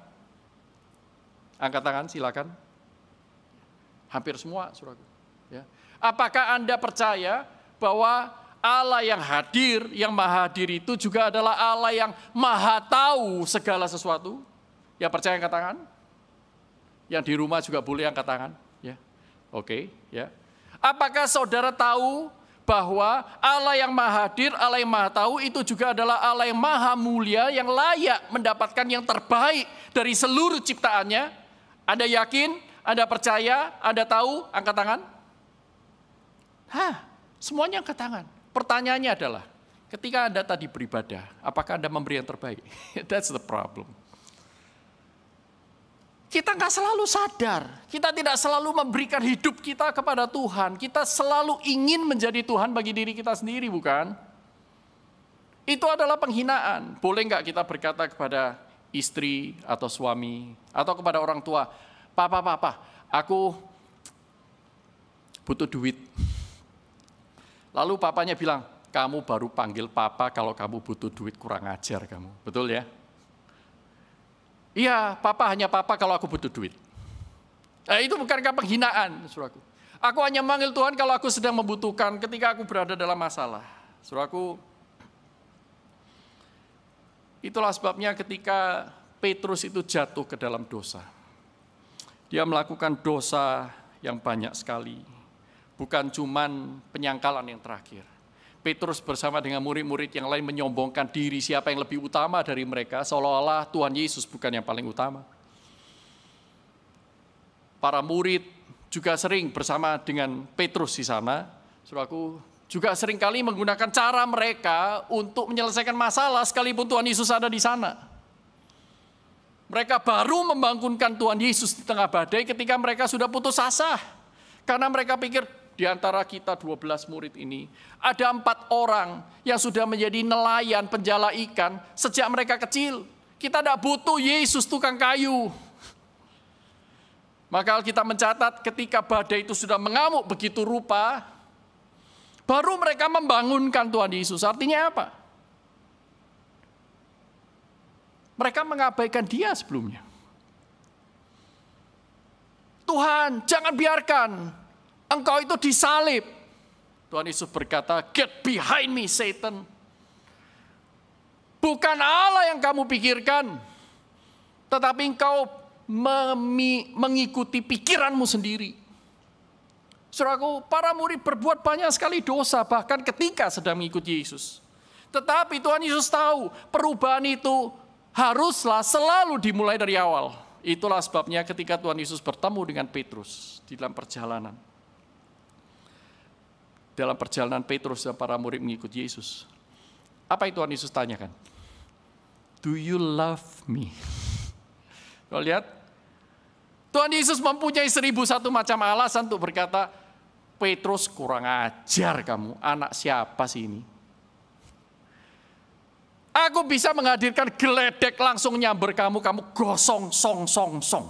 Angkat tangan, silakan. Hampir semua, saudaraku. Ya. Apakah Anda percaya bahwa Allah yang hadir, yang maha hadir itu juga adalah Allah yang maha tahu segala sesuatu? Yang percaya angkat tangan? Yang di rumah juga boleh angkat tangan? Ya. Oke, ya. Apakah saudara tahu bahwa Allah yang maha hadir, Allah yang maha tahu itu juga adalah Allah yang maha mulia, yang layak mendapatkan yang terbaik dari seluruh ciptaannya? Anda yakin? Anda percaya? Anda tahu? Angkat tangan. Semuanya angkat tangan. Pertanyaannya adalah, ketika Anda tadi beribadah, apakah Anda memberi yang terbaik? That's the problem. Kita nggak selalu sadar, kita tidak selalu memberikan hidup kita kepada Tuhan. Kita selalu ingin menjadi Tuhan bagi diri kita sendiri, bukan? Itu adalah penghinaan. Boleh nggak kita berkata kepada istri atau suami, atau kepada orang tua, Papa, aku butuh duit. Lalu papanya bilang, kamu baru panggil papa kalau kamu butuh duit, kurang ajar kamu. Betul ya? Iya, papa hanya papa kalau aku butuh duit. Itu bukankah penghinaan, saudaraku? Aku hanya manggil Tuhan kalau aku sedang membutuhkan, ketika aku berada dalam masalah. Saudaraku, itulah sebabnya ketika Petrus itu jatuh ke dalam dosa. Dia melakukan dosa yang banyak sekali. Bukan cuman penyangkalan yang terakhir. Petrus bersama dengan murid-murid yang lain menyombongkan diri siapa yang lebih utama dari mereka, seolah-olah Tuhan Yesus bukan yang paling utama. Para murid juga sering bersama dengan Petrus di sana, saudaraku, juga seringkali menggunakan cara mereka untuk menyelesaikan masalah sekalipun Tuhan Yesus ada di sana. Mereka baru membangunkan Tuhan Yesus di tengah badai ketika mereka sudah putus asa. Karena mereka pikir, di antara kita 12 murid ini, ada 4 orang yang sudah menjadi nelayan penjala ikan sejak mereka kecil. Kita tidak butuh Yesus tukang kayu. Maka Alkitab mencatat ketika badai itu sudah mengamuk begitu rupa, baru mereka membangunkan Tuhan Yesus. Artinya apa? Mereka mengabaikan Dia sebelumnya. Tuhan, jangan biarkan Engkau itu disalib. Tuhan Yesus berkata, "Get behind me, Satan." Bukan Allah yang kamu pikirkan, tetapi engkau mengikuti pikiranmu sendiri. Saudaraku, para murid berbuat banyak sekali dosa, bahkan ketika sedang mengikuti Yesus. Tetapi Tuhan Yesus tahu, perubahan itu haruslah selalu dimulai dari awal. Itulah sebabnya ketika Tuhan Yesus bertemu dengan Petrus di dalam perjalanan. Dalam perjalanan Petrus dan para murid mengikuti Yesus. Apa yang Tuhan Yesus tanyakan? Do you love me? Kalau lihat, Tuhan Yesus mempunyai 1001 macam alasan untuk berkata, Petrus, kurang ajar kamu, anak siapa sih ini? Aku bisa menghadirkan geledek langsung nyamber kamu gosong, song.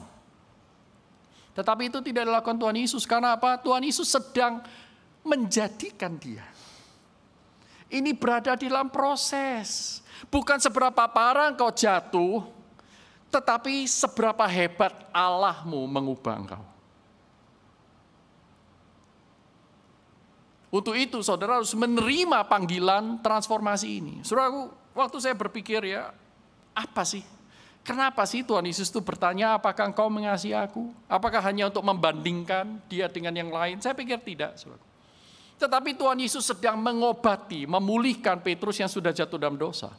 Tetapi itu tidak dilakukan Tuhan Yesus. Karena apa? Tuhan Yesus sedang menjadikan dia. Ini berada di dalam proses. Bukan seberapa parah engkau jatuh, tetapi seberapa hebat Allahmu mengubah engkau. Untuk itu saudara harus menerima panggilan transformasi ini. Saudaraku, waktu saya berpikir ya, apa sih? Kenapa sih Tuhan Yesus itu bertanya, apakah engkau mengasihi aku? Apakah hanya untuk membandingkan dia dengan yang lain? Saya pikir tidak, saudaraku. Tetapi Tuhan Yesus sedang mengobati, memulihkan Petrus yang sudah jatuh dalam dosa.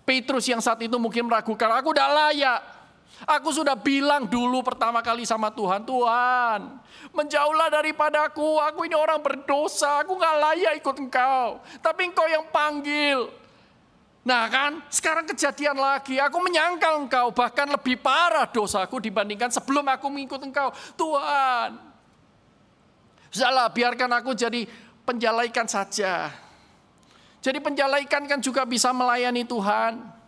Petrus yang saat itu mungkin meragukan, aku tidak layak. Aku sudah bilang dulu pertama kali sama Tuhan, Tuhan, menjauhlah daripadaku, aku ini orang berdosa, aku nggak layak ikut engkau. Tapi engkau yang panggil. Nah kan, sekarang kejadian lagi, aku menyangkal engkau, bahkan lebih parah dosaku dibandingkan sebelum aku mengikut engkau. Tuhan, sudahlah, biarkan aku jadi penjala ikan saja. Jadi penjala ikan kan juga bisa melayani Tuhan.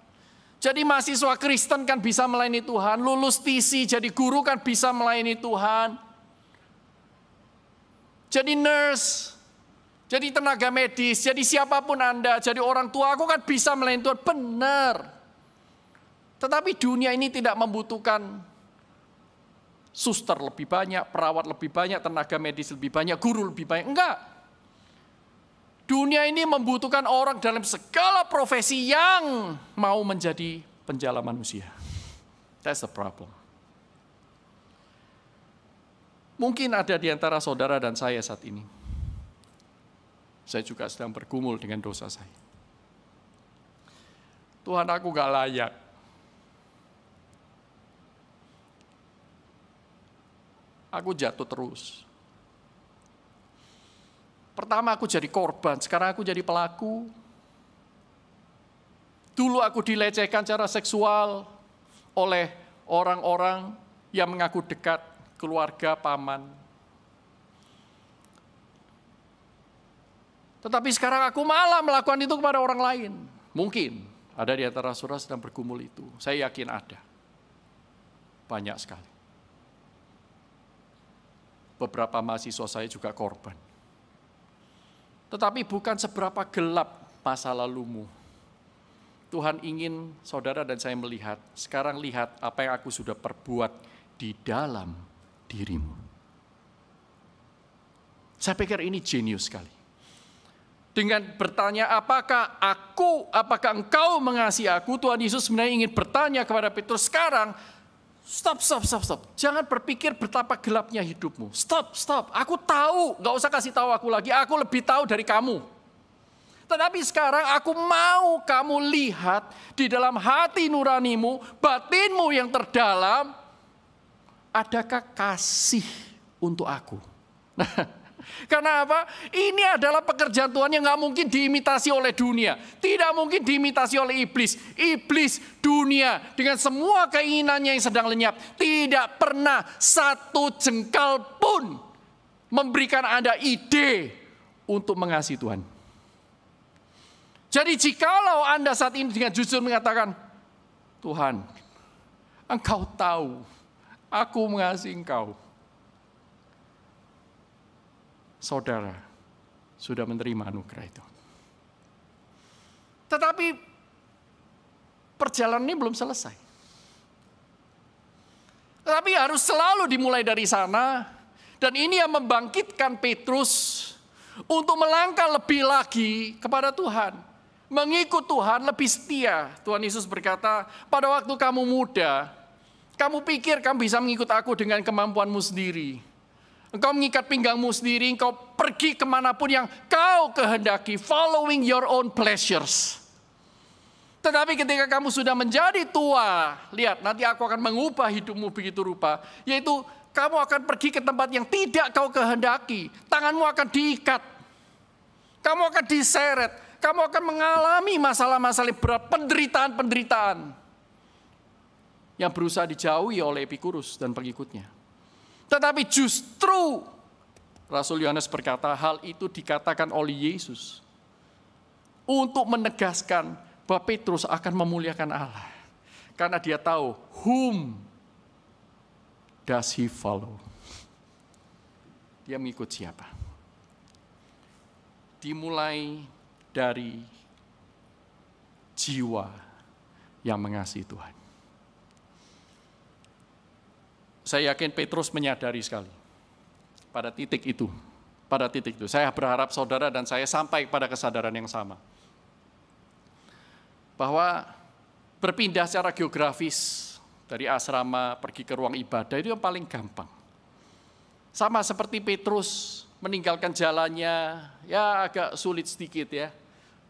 Jadi mahasiswa Kristen kan bisa melayani Tuhan. Lulus TC jadi guru kan bisa melayani Tuhan. Jadi nurse, jadi tenaga medis, jadi siapapun Anda, jadi orang tua, aku kan bisa melayani Tuhan. Benar. Tetapi dunia ini tidak membutuhkan suster lebih banyak, perawat lebih banyak, tenaga medis lebih banyak, guru lebih banyak. Enggak. Dunia ini membutuhkan orang dalam segala profesi yang mau menjadi penjala manusia. That's the problem. Mungkin ada di antara saudara dan saya saat ini. Saya juga sedang bergumul dengan dosa saya. Tuhan, aku gak layak. Aku jatuh terus. Pertama aku jadi korban, sekarang aku jadi pelaku. Dulu aku dilecehkan secara seksual oleh orang-orang yang mengaku dekat, keluarga, paman. Tetapi sekarang aku malah melakukan itu kepada orang lain. Mungkin ada di antara saudara sedang bergumul itu. Saya yakin ada. Banyak sekali. Beberapa mahasiswa saya juga korban. Tetapi bukan seberapa gelap masa lalumu. Tuhan ingin saudara dan saya melihat, sekarang lihat apa yang aku sudah perbuat di dalam dirimu. Saya pikir ini jenius sekali. Dengan bertanya, apakah engkau mengasihi aku? Tuhan Yesus sebenarnya ingin bertanya kepada Petrus, sekarang, stop. Jangan berpikir betapa gelapnya hidupmu. Stop. Aku tahu, gak usah kasih tahu aku lagi, aku lebih tahu dari kamu. Tetapi sekarang aku mau kamu lihat di dalam hati nuranimu, batinmu yang terdalam, adakah kasih untuk aku? Karena apa? Ini adalah pekerjaan Tuhan yang gak mungkin diimitasi oleh dunia. Tidak mungkin diimitasi oleh iblis. Iblis dunia dengan semua keinginannya yang sedang lenyap. Tidak pernah satu jengkal pun memberikan Anda ide untuk mengasihi Tuhan. Jadi jikalau Anda saat ini dengan jujur mengatakan, Tuhan, Engkau tahu aku mengasihi Engkau. Saudara sudah menerima anugerah itu. Tetapi perjalanan ini belum selesai. Tetapi harus selalu dimulai dari sana. Dan ini yang membangkitkan Petrus untuk melangkah lebih lagi kepada Tuhan. Mengikut Tuhan lebih setia. Tuhan Yesus berkata, pada waktu kamu muda, kamu pikir kamu bisa mengikut aku dengan kemampuanmu sendiri. Engkau mengikat pinggangmu sendiri, engkau pergi kemanapun yang kau kehendaki, following your own pleasures. Tetapi ketika kamu sudah menjadi tua, lihat nanti aku akan mengubah hidupmu begitu rupa, yaitu kamu akan pergi ke tempat yang tidak kau kehendaki, tanganmu akan diikat, kamu akan diseret, kamu akan mengalami masalah-masalah berat, penderitaan-penderitaan yang berusaha dijauhi oleh Epikurus dan pengikutnya. Tetapi justru Rasul Yohanes berkata hal itu dikatakan oleh Yesus untuk menegaskan bahwa Petrus akan memuliakan Allah. Karena dia tahu whom does he follow. Dia mengikut siapa. Dimulai dari jiwa yang mengasihi Tuhan. Saya yakin Petrus menyadari sekali pada titik itu. Saya berharap saudara dan saya sampai pada kesadaran yang sama. Bahwa berpindah secara geografis dari asrama pergi ke ruang ibadah itu yang paling gampang. Sama seperti Petrus meninggalkan jalannya, ya agak sulit sedikit ya.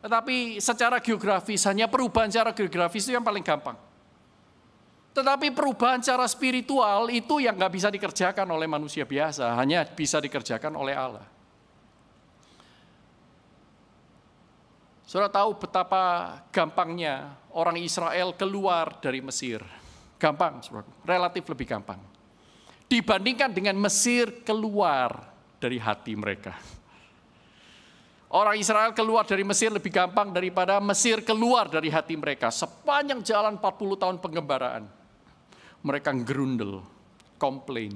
Tetapi secara geografis, hanya perubahan secara geografis itu yang paling gampang. Tetapi perubahan secara spiritual itu yang nggak bisa dikerjakan oleh manusia biasa, hanya bisa dikerjakan oleh Allah. Saudara tahu betapa gampangnya orang Israel keluar dari Mesir. Gampang, saudara, relatif lebih gampang. Dibandingkan dengan Mesir keluar dari hati mereka. Orang Israel keluar dari Mesir lebih gampang daripada Mesir keluar dari hati mereka. Sepanjang jalan 40 tahun penggembaraan. Mereka gerundel, komplain.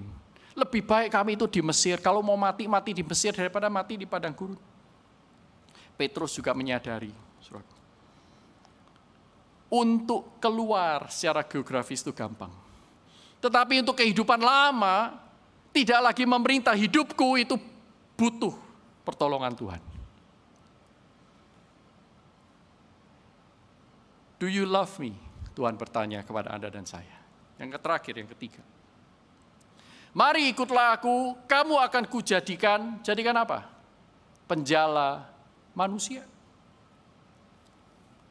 Lebih baik kami itu di Mesir, kalau mau mati, mati di Mesir daripada mati di padang gurun. Petrus juga menyadari, untuk keluar secara geografis itu gampang. Tetapi untuk kehidupan lama, tidak lagi memerintah hidupku itu butuh pertolongan Tuhan. Do you love me? Tuhan bertanya kepada Anda dan saya. Yang terakhir, yang ketiga. Mari ikutlah aku, kamu akan kujadikan, jadikan apa? Penjala manusia.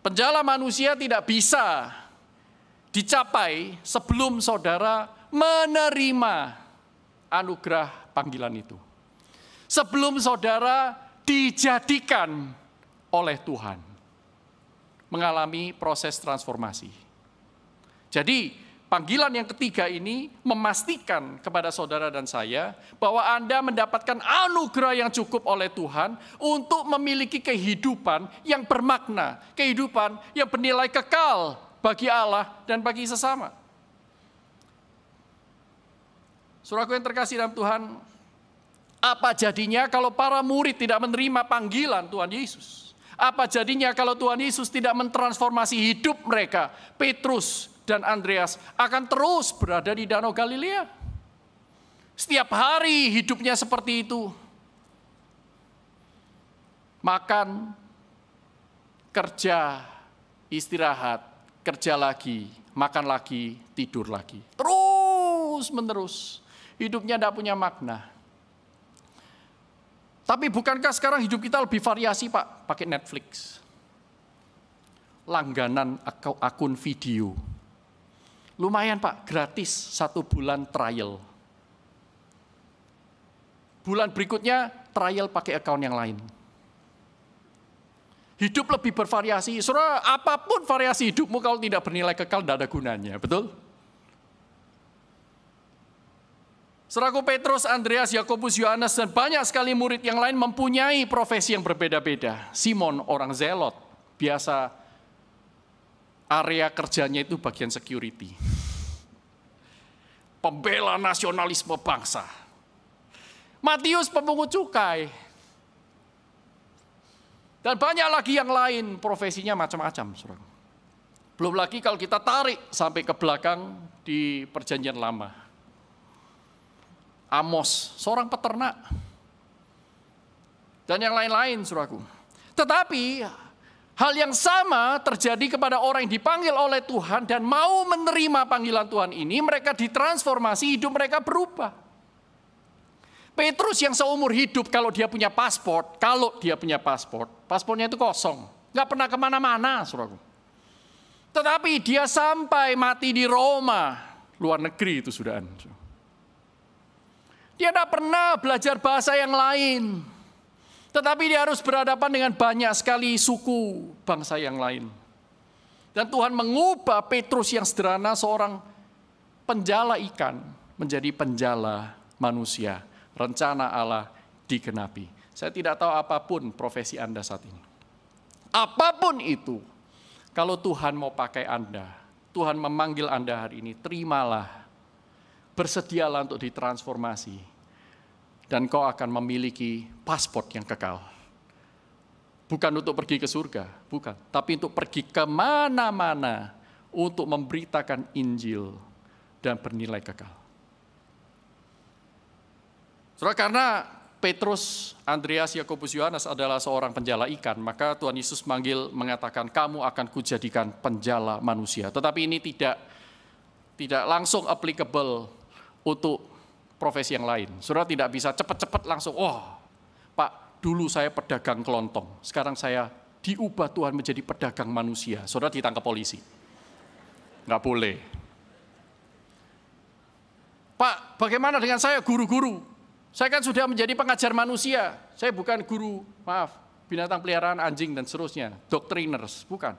Penjala manusia tidak bisa dicapai sebelum saudara menerima anugerah panggilan itu. Sebelum saudara dijadikan oleh Tuhan. Mengalami proses transformasi. Jadi, panggilan yang ketiga ini memastikan kepada saudara dan saya bahwa Anda mendapatkan anugerah yang cukup oleh Tuhan untuk memiliki kehidupan yang bermakna, kehidupan yang bernilai kekal bagi Allah dan bagi sesama. Saudaraku yang terkasih dalam Tuhan, apa jadinya kalau para murid tidak menerima panggilan Tuhan Yesus? Apa jadinya kalau Tuhan Yesus tidak mentransformasi hidup mereka? Petrus dan Andreas akan terus berada di Danau Galilea. Setiap hari hidupnya seperti itu. makan, kerja, istirahat, kerja lagi, makan lagi, tidur lagi. Terus menerus. Hidupnya tidak punya makna. Tapi bukankah sekarang hidup kita lebih variasi, Pak? Pakai Netflix. Langganan akun video. Lumayan, Pak, gratis 1 bulan trial. Bulan berikutnya trial pakai akun yang lain. Hidup lebih bervariasi. Saudara, apapun variasi hidupmu kalau tidak bernilai kekal tidak ada gunanya, betul? Saudaraku, Petrus, Andreas, Yakobus, Yohanes, dan banyak sekali murid yang lain mempunyai profesi yang berbeda-beda. Simon, orang zelot, biasa area kerjanya itu bagian security. Pembela nasionalisme bangsa. Matius, pemungut cukai. Dan banyak lagi yang lain, profesinya macam-macam. Saudara. Belum lagi kalau kita tarik sampai ke belakang di Perjanjian Lama. Amos, seorang peternak. Dan yang lain-lain, saudaraku. Tetapi hal yang sama terjadi kepada orang yang dipanggil oleh Tuhan dan mau menerima panggilan Tuhan ini, mereka ditransformasi, hidup mereka berubah. Petrus yang seumur hidup kalau dia punya paspor, paspornya itu kosong. Nggak pernah kemana-mana, saudaraku. Tetapi dia sampai mati di Roma, luar negeri itu sudah. Dia tidak pernah belajar bahasa yang lain. Tetapi dia harus berhadapan dengan banyak sekali suku bangsa yang lain. Dan Tuhan mengubah Petrus yang sederhana seorang penjala ikan menjadi penjala manusia. Rencana Allah digenapi. Saya tidak tahu apapun profesi Anda saat ini. Apapun itu, kalau Tuhan mau pakai Anda, Tuhan memanggil Anda hari ini, terimalah. Bersedialah untuk ditransformasi. Dan kau akan memiliki paspor yang kekal. Bukan untuk pergi ke surga, bukan. Tapi untuk pergi kemana-mana untuk memberitakan Injil dan bernilai kekal. Saudara, karena Petrus, Andreas, Yakobus, Yohanes adalah seorang penjala ikan, maka Tuhan Yesus mengatakan, kamu akan kujadikan penjala manusia. Tetapi ini tidak langsung applicable untuk profesi yang lain. Saudara tidak bisa cepat-cepat langsung, Pak, dulu saya pedagang kelontong, sekarang saya diubah Tuhan menjadi pedagang manusia. Saudara ditangkap polisi. Nggak boleh. Pak, bagaimana dengan saya guru-guru? Saya kan sudah menjadi pengajar manusia. Saya bukan guru, binatang peliharaan, anjing, dan seterusnya. Doctriners, bukan.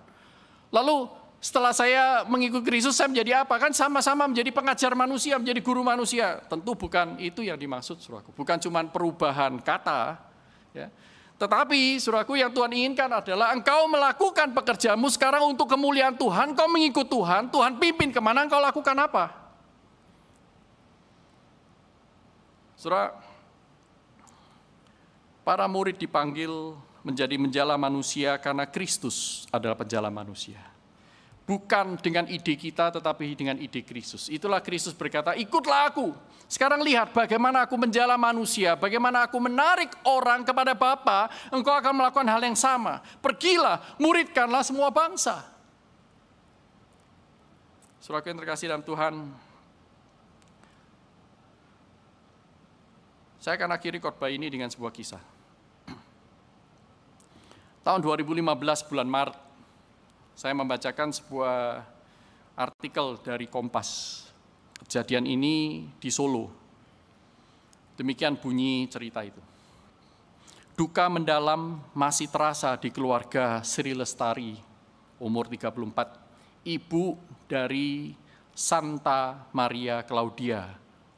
Lalu setelah saya mengikuti Kristus, saya menjadi apa? Kan sama-sama menjadi pengajar manusia, menjadi guru manusia. Tentu bukan itu yang dimaksud, saudaraku. Bukan cuma perubahan kata. Ya. Tetapi, saudaraku, yang Tuhan inginkan adalah engkau melakukan pekerjaanmu sekarang untuk kemuliaan Tuhan. Kau mengikut Tuhan, Tuhan pimpin kemana, engkau lakukan apa? Saudara, para murid dipanggil menjadi menjala manusia karena Kristus adalah penjala manusia. Bukan dengan ide kita, tetapi dengan ide Kristus. Itulah Kristus berkata, ikutlah aku. Sekarang lihat bagaimana aku menjala manusia, bagaimana aku menarik orang kepada Bapa, engkau akan melakukan hal yang sama. Pergilah, muridkanlah semua bangsa. Saudara yang terkasih dalam Tuhan, saya akan akhiri khotbah ini dengan sebuah kisah. Tahun 2015 bulan Maret, saya membacakan sebuah artikel dari Kompas. Kejadian ini di Solo. Demikian bunyi cerita itu. Duka mendalam masih terasa di keluarga Sri Lestari, umur 34, ibu dari Santa Maria Claudia,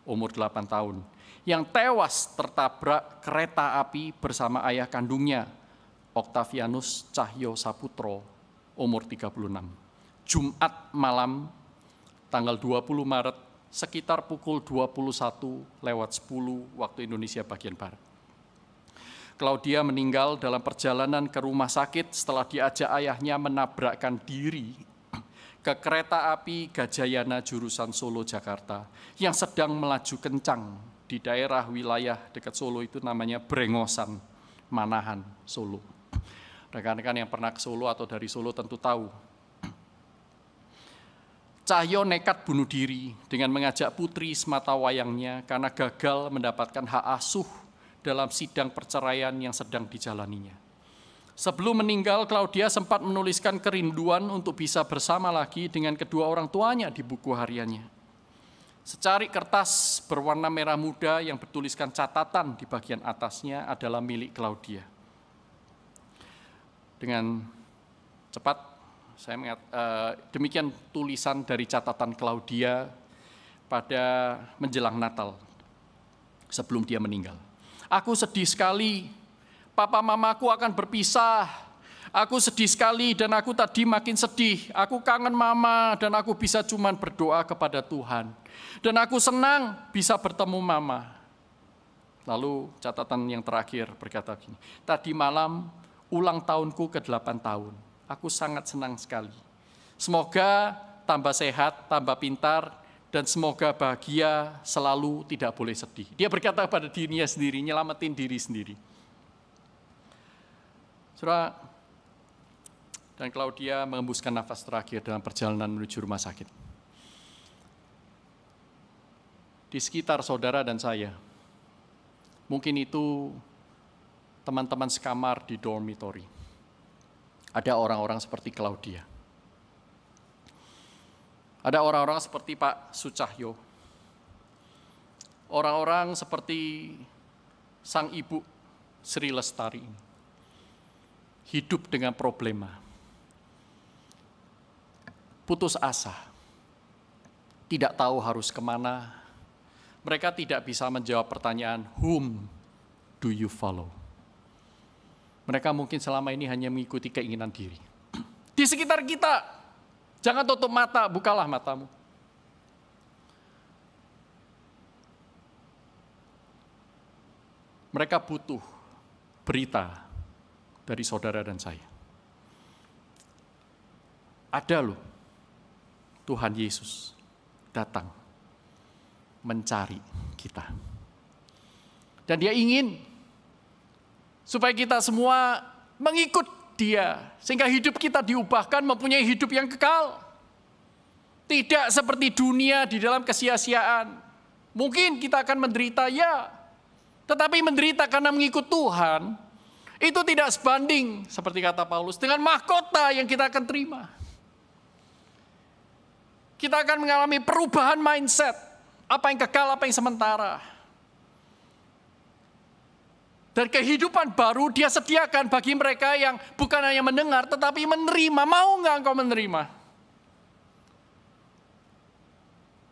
umur 8 tahun. Yang tewas tertabrak kereta api bersama ayah kandungnya, Octavianus Cahyo Saputro, umur 36. Jumat malam, tanggal 20 Maret, sekitar pukul 21:10 waktu Indonesia bagian Barat. Claudia meninggal dalam perjalanan ke rumah sakit setelah diajak ayahnya menabrakkan diri ke kereta api Gajayana jurusan Solo, Jakarta, yang sedang melaju kencang di daerah wilayah dekat Solo itu namanya Brengosan, Manahan, Solo. Rekan-rekan yang pernah ke Solo atau dari Solo tentu tahu. Cahyo nekat bunuh diri dengan mengajak putri semata wayangnya karena gagal mendapatkan hak asuh dalam sidang perceraian yang sedang dijalaninya. Sebelum meninggal, Claudia sempat menuliskan kerinduan untuk bisa bersama lagi dengan kedua orang tuanya di buku hariannya. Secari kertas berwarna merah muda yang bertuliskan catatan di bagian atasnya adalah milik Claudia. Dengan cepat, demikian tulisan dari catatan Claudia pada menjelang Natal sebelum dia meninggal. Aku sedih sekali, papa mamaku akan berpisah. Aku sedih sekali dan aku tadi makin sedih. Aku kangen mama dan aku bisa cuman berdoa kepada Tuhan. Dan aku senang bisa bertemu mama. Lalu catatan yang terakhir berkata gini, tadi malam ulang tahunku ke-8 tahun. Aku sangat senang sekali. Semoga tambah sehat, tambah pintar, dan semoga bahagia, selalu tidak boleh sedih. Dia berkata pada dirinya sendiri, nyelamatin diri sendiri. Saudara, dan Claudia mengembuskan nafas terakhir dalam perjalanan menuju rumah sakit. Di sekitar saudara dan saya, mungkin itu teman-teman sekamar di dormitory. Ada orang-orang seperti Claudia. Ada orang-orang seperti Pak Sucahyo. Orang-orang seperti sang ibu Sri Lestari ini. Hidup dengan problema. Putus asa. Tidak tahu harus kemana. Mereka tidak bisa menjawab pertanyaan, whom do you follow? Mereka mungkin selama ini hanya mengikuti keinginan diri. Di sekitar kita, jangan tutup mata, bukalah matamu. Mereka butuh berita dari saudara dan saya. Ada loh, Tuhan Yesus datang mencari kita. Dan dia ingin supaya kita semua mengikut dia, sehingga hidup kita diubahkan mempunyai hidup yang kekal. Tidak seperti dunia di dalam kesia-siaan. Mungkin kita akan menderita, ya. Tetapi menderita karena mengikut Tuhan, itu tidak sebanding, seperti kata Paulus, dengan mahkota yang kita akan terima. Kita akan mengalami perubahan mindset. Apa yang kekal, apa yang sementara. Dan kehidupan baru dia sediakan bagi mereka yang bukan hanya mendengar, tetapi menerima. Mau nggak engkau menerima?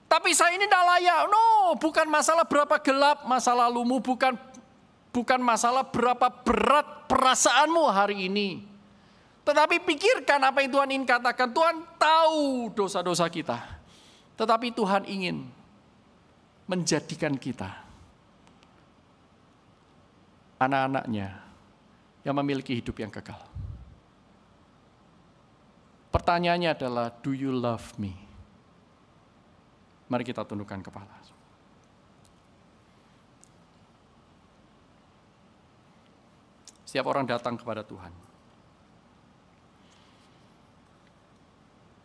Tapi saya ini tidak layak. No, bukan masalah berapa gelap masa lalumu, bukan masalah berapa berat perasaanmu hari ini. Tetapi pikirkan apa yang Tuhan ingin katakan. Tuhan tahu dosa-dosa kita. Tetapi Tuhan ingin menjadikan kita anak-anaknya yang memiliki hidup yang kekal. Pertanyaannya adalah, do you love me? Mari kita tundukkan kepala. Setiap orang datang kepada Tuhan.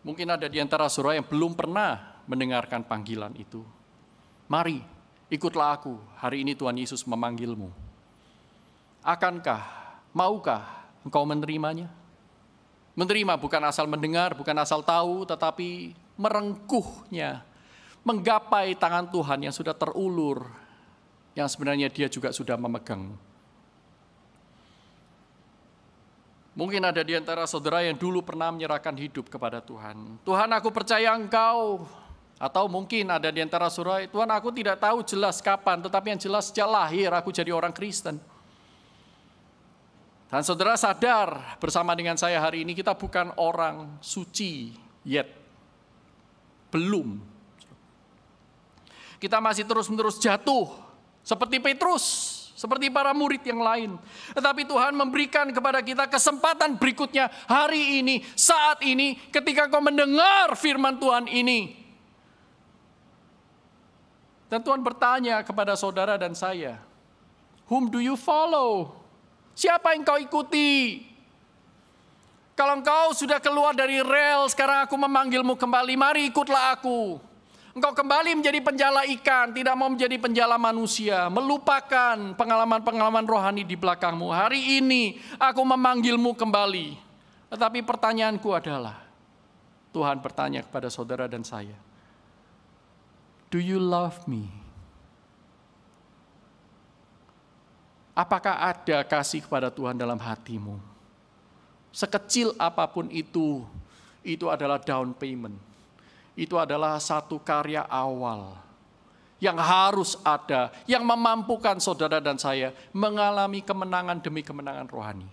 Mungkin ada di antara saudara yang belum pernah mendengarkan panggilan itu. Mari, ikutlah aku. Hari ini Tuhan Yesus memanggilmu. Akankah, maukah engkau menerimanya? Menerima bukan asal mendengar, bukan asal tahu, tetapi merengkuhnya, menggapai tangan Tuhan yang sudah terulur, yang sebenarnya dia juga sudah memegang. Mungkin ada di antara saudara yang dulu pernah menyerahkan hidup kepada Tuhan. Tuhan, aku percaya engkau. Atau mungkin ada di antara saudara, Tuhan, aku tidak tahu jelas kapan, tetapi yang jelas sejak lahir aku jadi orang Kristen. Dan saudara sadar bersama dengan saya hari ini, kita bukan orang suci yet. Belum. Kita masih terus-menerus jatuh, seperti Petrus, seperti para murid yang lain. Tetapi Tuhan memberikan kepada kita kesempatan berikutnya hari ini, saat ini, ketika kau mendengar firman Tuhan ini. Dan Tuhan bertanya kepada saudara dan saya, whom do you follow? Siapa yang kau ikuti? Kalau engkau sudah keluar dari rel, sekarang aku memanggilmu kembali, mari ikutlah aku. Engkau kembali menjadi penjala ikan, tidak mau menjadi penjala manusia, melupakan pengalaman-pengalaman rohani di belakangmu. Hari ini aku memanggilmu kembali. Tetapi pertanyaanku adalah, Tuhan bertanya kepada saudara dan saya, do you love me? Apakah ada kasih kepada Tuhan dalam hatimu? Sekecil apapun itu adalah down payment. Itu adalah satu karya awal yang harus ada, yang memampukan saudara dan saya mengalami kemenangan demi kemenangan rohani.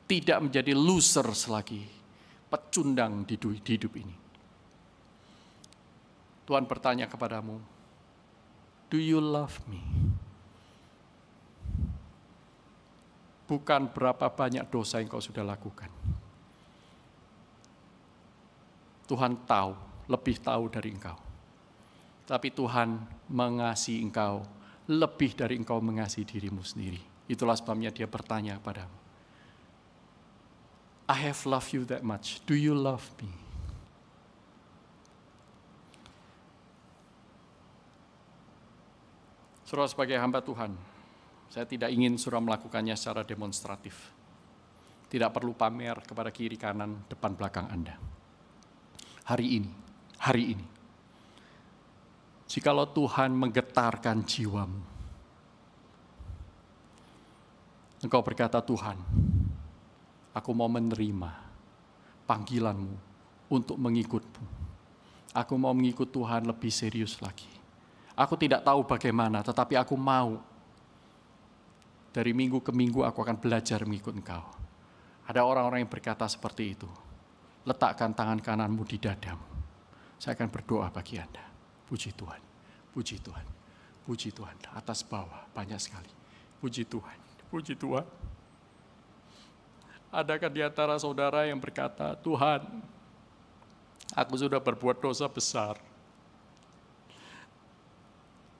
Tidak menjadi losers lagi, pecundang di hidup ini. Tuhan bertanya kepadamu, do you love me? Bukan berapa banyak dosa yang kau sudah lakukan. Tuhan tahu, lebih tahu dari engkau. Tapi Tuhan mengasihi engkau lebih dari engkau mengasihi dirimu sendiri. Itulah sebabnya dia bertanya kepadamu, I have loved you that much. Do you love me? Saudara, sebagai hamba Tuhan, saya tidak ingin saudara melakukannya secara demonstratif. Tidak perlu pamer kepada kiri kanan, depan belakang Anda. Hari ini, jikalau Tuhan menggetarkan jiwamu, engkau berkata, Tuhan, aku mau menerima panggilanmu untuk mengikutmu. Aku mau mengikut Tuhan lebih serius lagi. Aku tidak tahu bagaimana, tetapi aku mau. Dari minggu ke minggu aku akan belajar mengikut engkau. Ada orang-orang yang berkata seperti itu. Letakkan tangan kananmu di dadamu. Saya akan berdoa bagi Anda. Puji Tuhan, puji Tuhan, puji Tuhan. Atas bawah banyak sekali. Puji Tuhan, puji Tuhan. Adakah di antara saudara yang berkata, Tuhan, aku sudah berbuat dosa besar.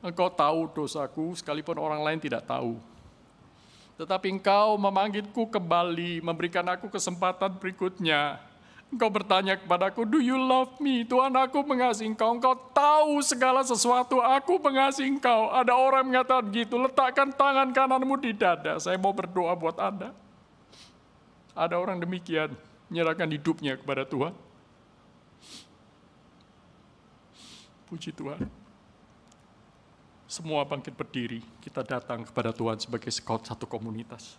Engkau tahu dosaku sekalipun orang lain tidak tahu. Tetapi engkau memanggilku kembali, memberikan aku kesempatan berikutnya. Engkau bertanya kepadaku, do you love me? Tuhan, aku mengasihi engkau. Engkau tahu segala sesuatu, aku mengasihi engkau. Ada orang yang mengatakan gitu, letakkan tangan kananmu di dada. Saya mau berdoa buat Anda. Ada orang demikian, menyerahkan hidupnya kepada Tuhan. Puji Tuhan. Semua bangkit berdiri, kita datang kepada Tuhan sebagai satu komunitas.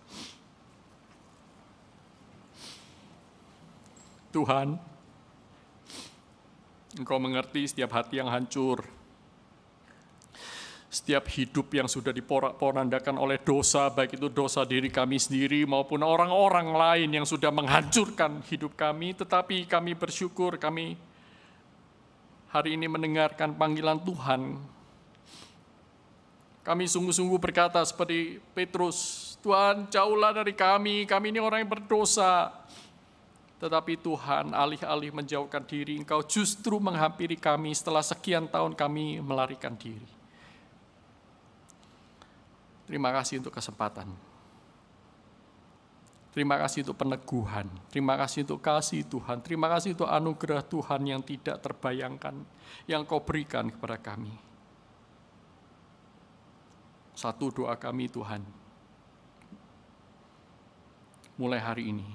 Tuhan, Engkau mengerti setiap hati yang hancur, setiap hidup yang sudah diporak-porandakan oleh dosa, baik itu dosa diri kami sendiri maupun orang-orang lain yang sudah menghancurkan hidup kami, tetapi kami bersyukur kami hari ini mendengarkan panggilan Tuhan. Kami sungguh-sungguh berkata seperti Petrus, Tuhan jauhlah dari kami ini orang yang berdosa. Tetapi Tuhan alih-alih menjauhkan diri, Engkau justru menghampiri kami setelah sekian tahun kami melarikan diri. Terima kasih untuk kesempatan. Terima kasih untuk peneguhan. Terima kasih untuk kasih Tuhan. Terima kasih untuk anugerah Tuhan yang tidak terbayangkan, yang Kau berikan kepada kami. Satu doa kami Tuhan, mulai hari ini,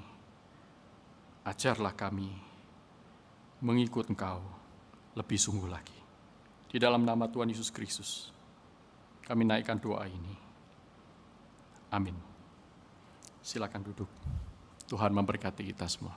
ajarlah kami mengikut Engkau lebih sungguh lagi. Di dalam nama Tuhan Yesus Kristus, kami naikkan doa ini. Amin. Silakan duduk. Tuhan memberkati kita semua.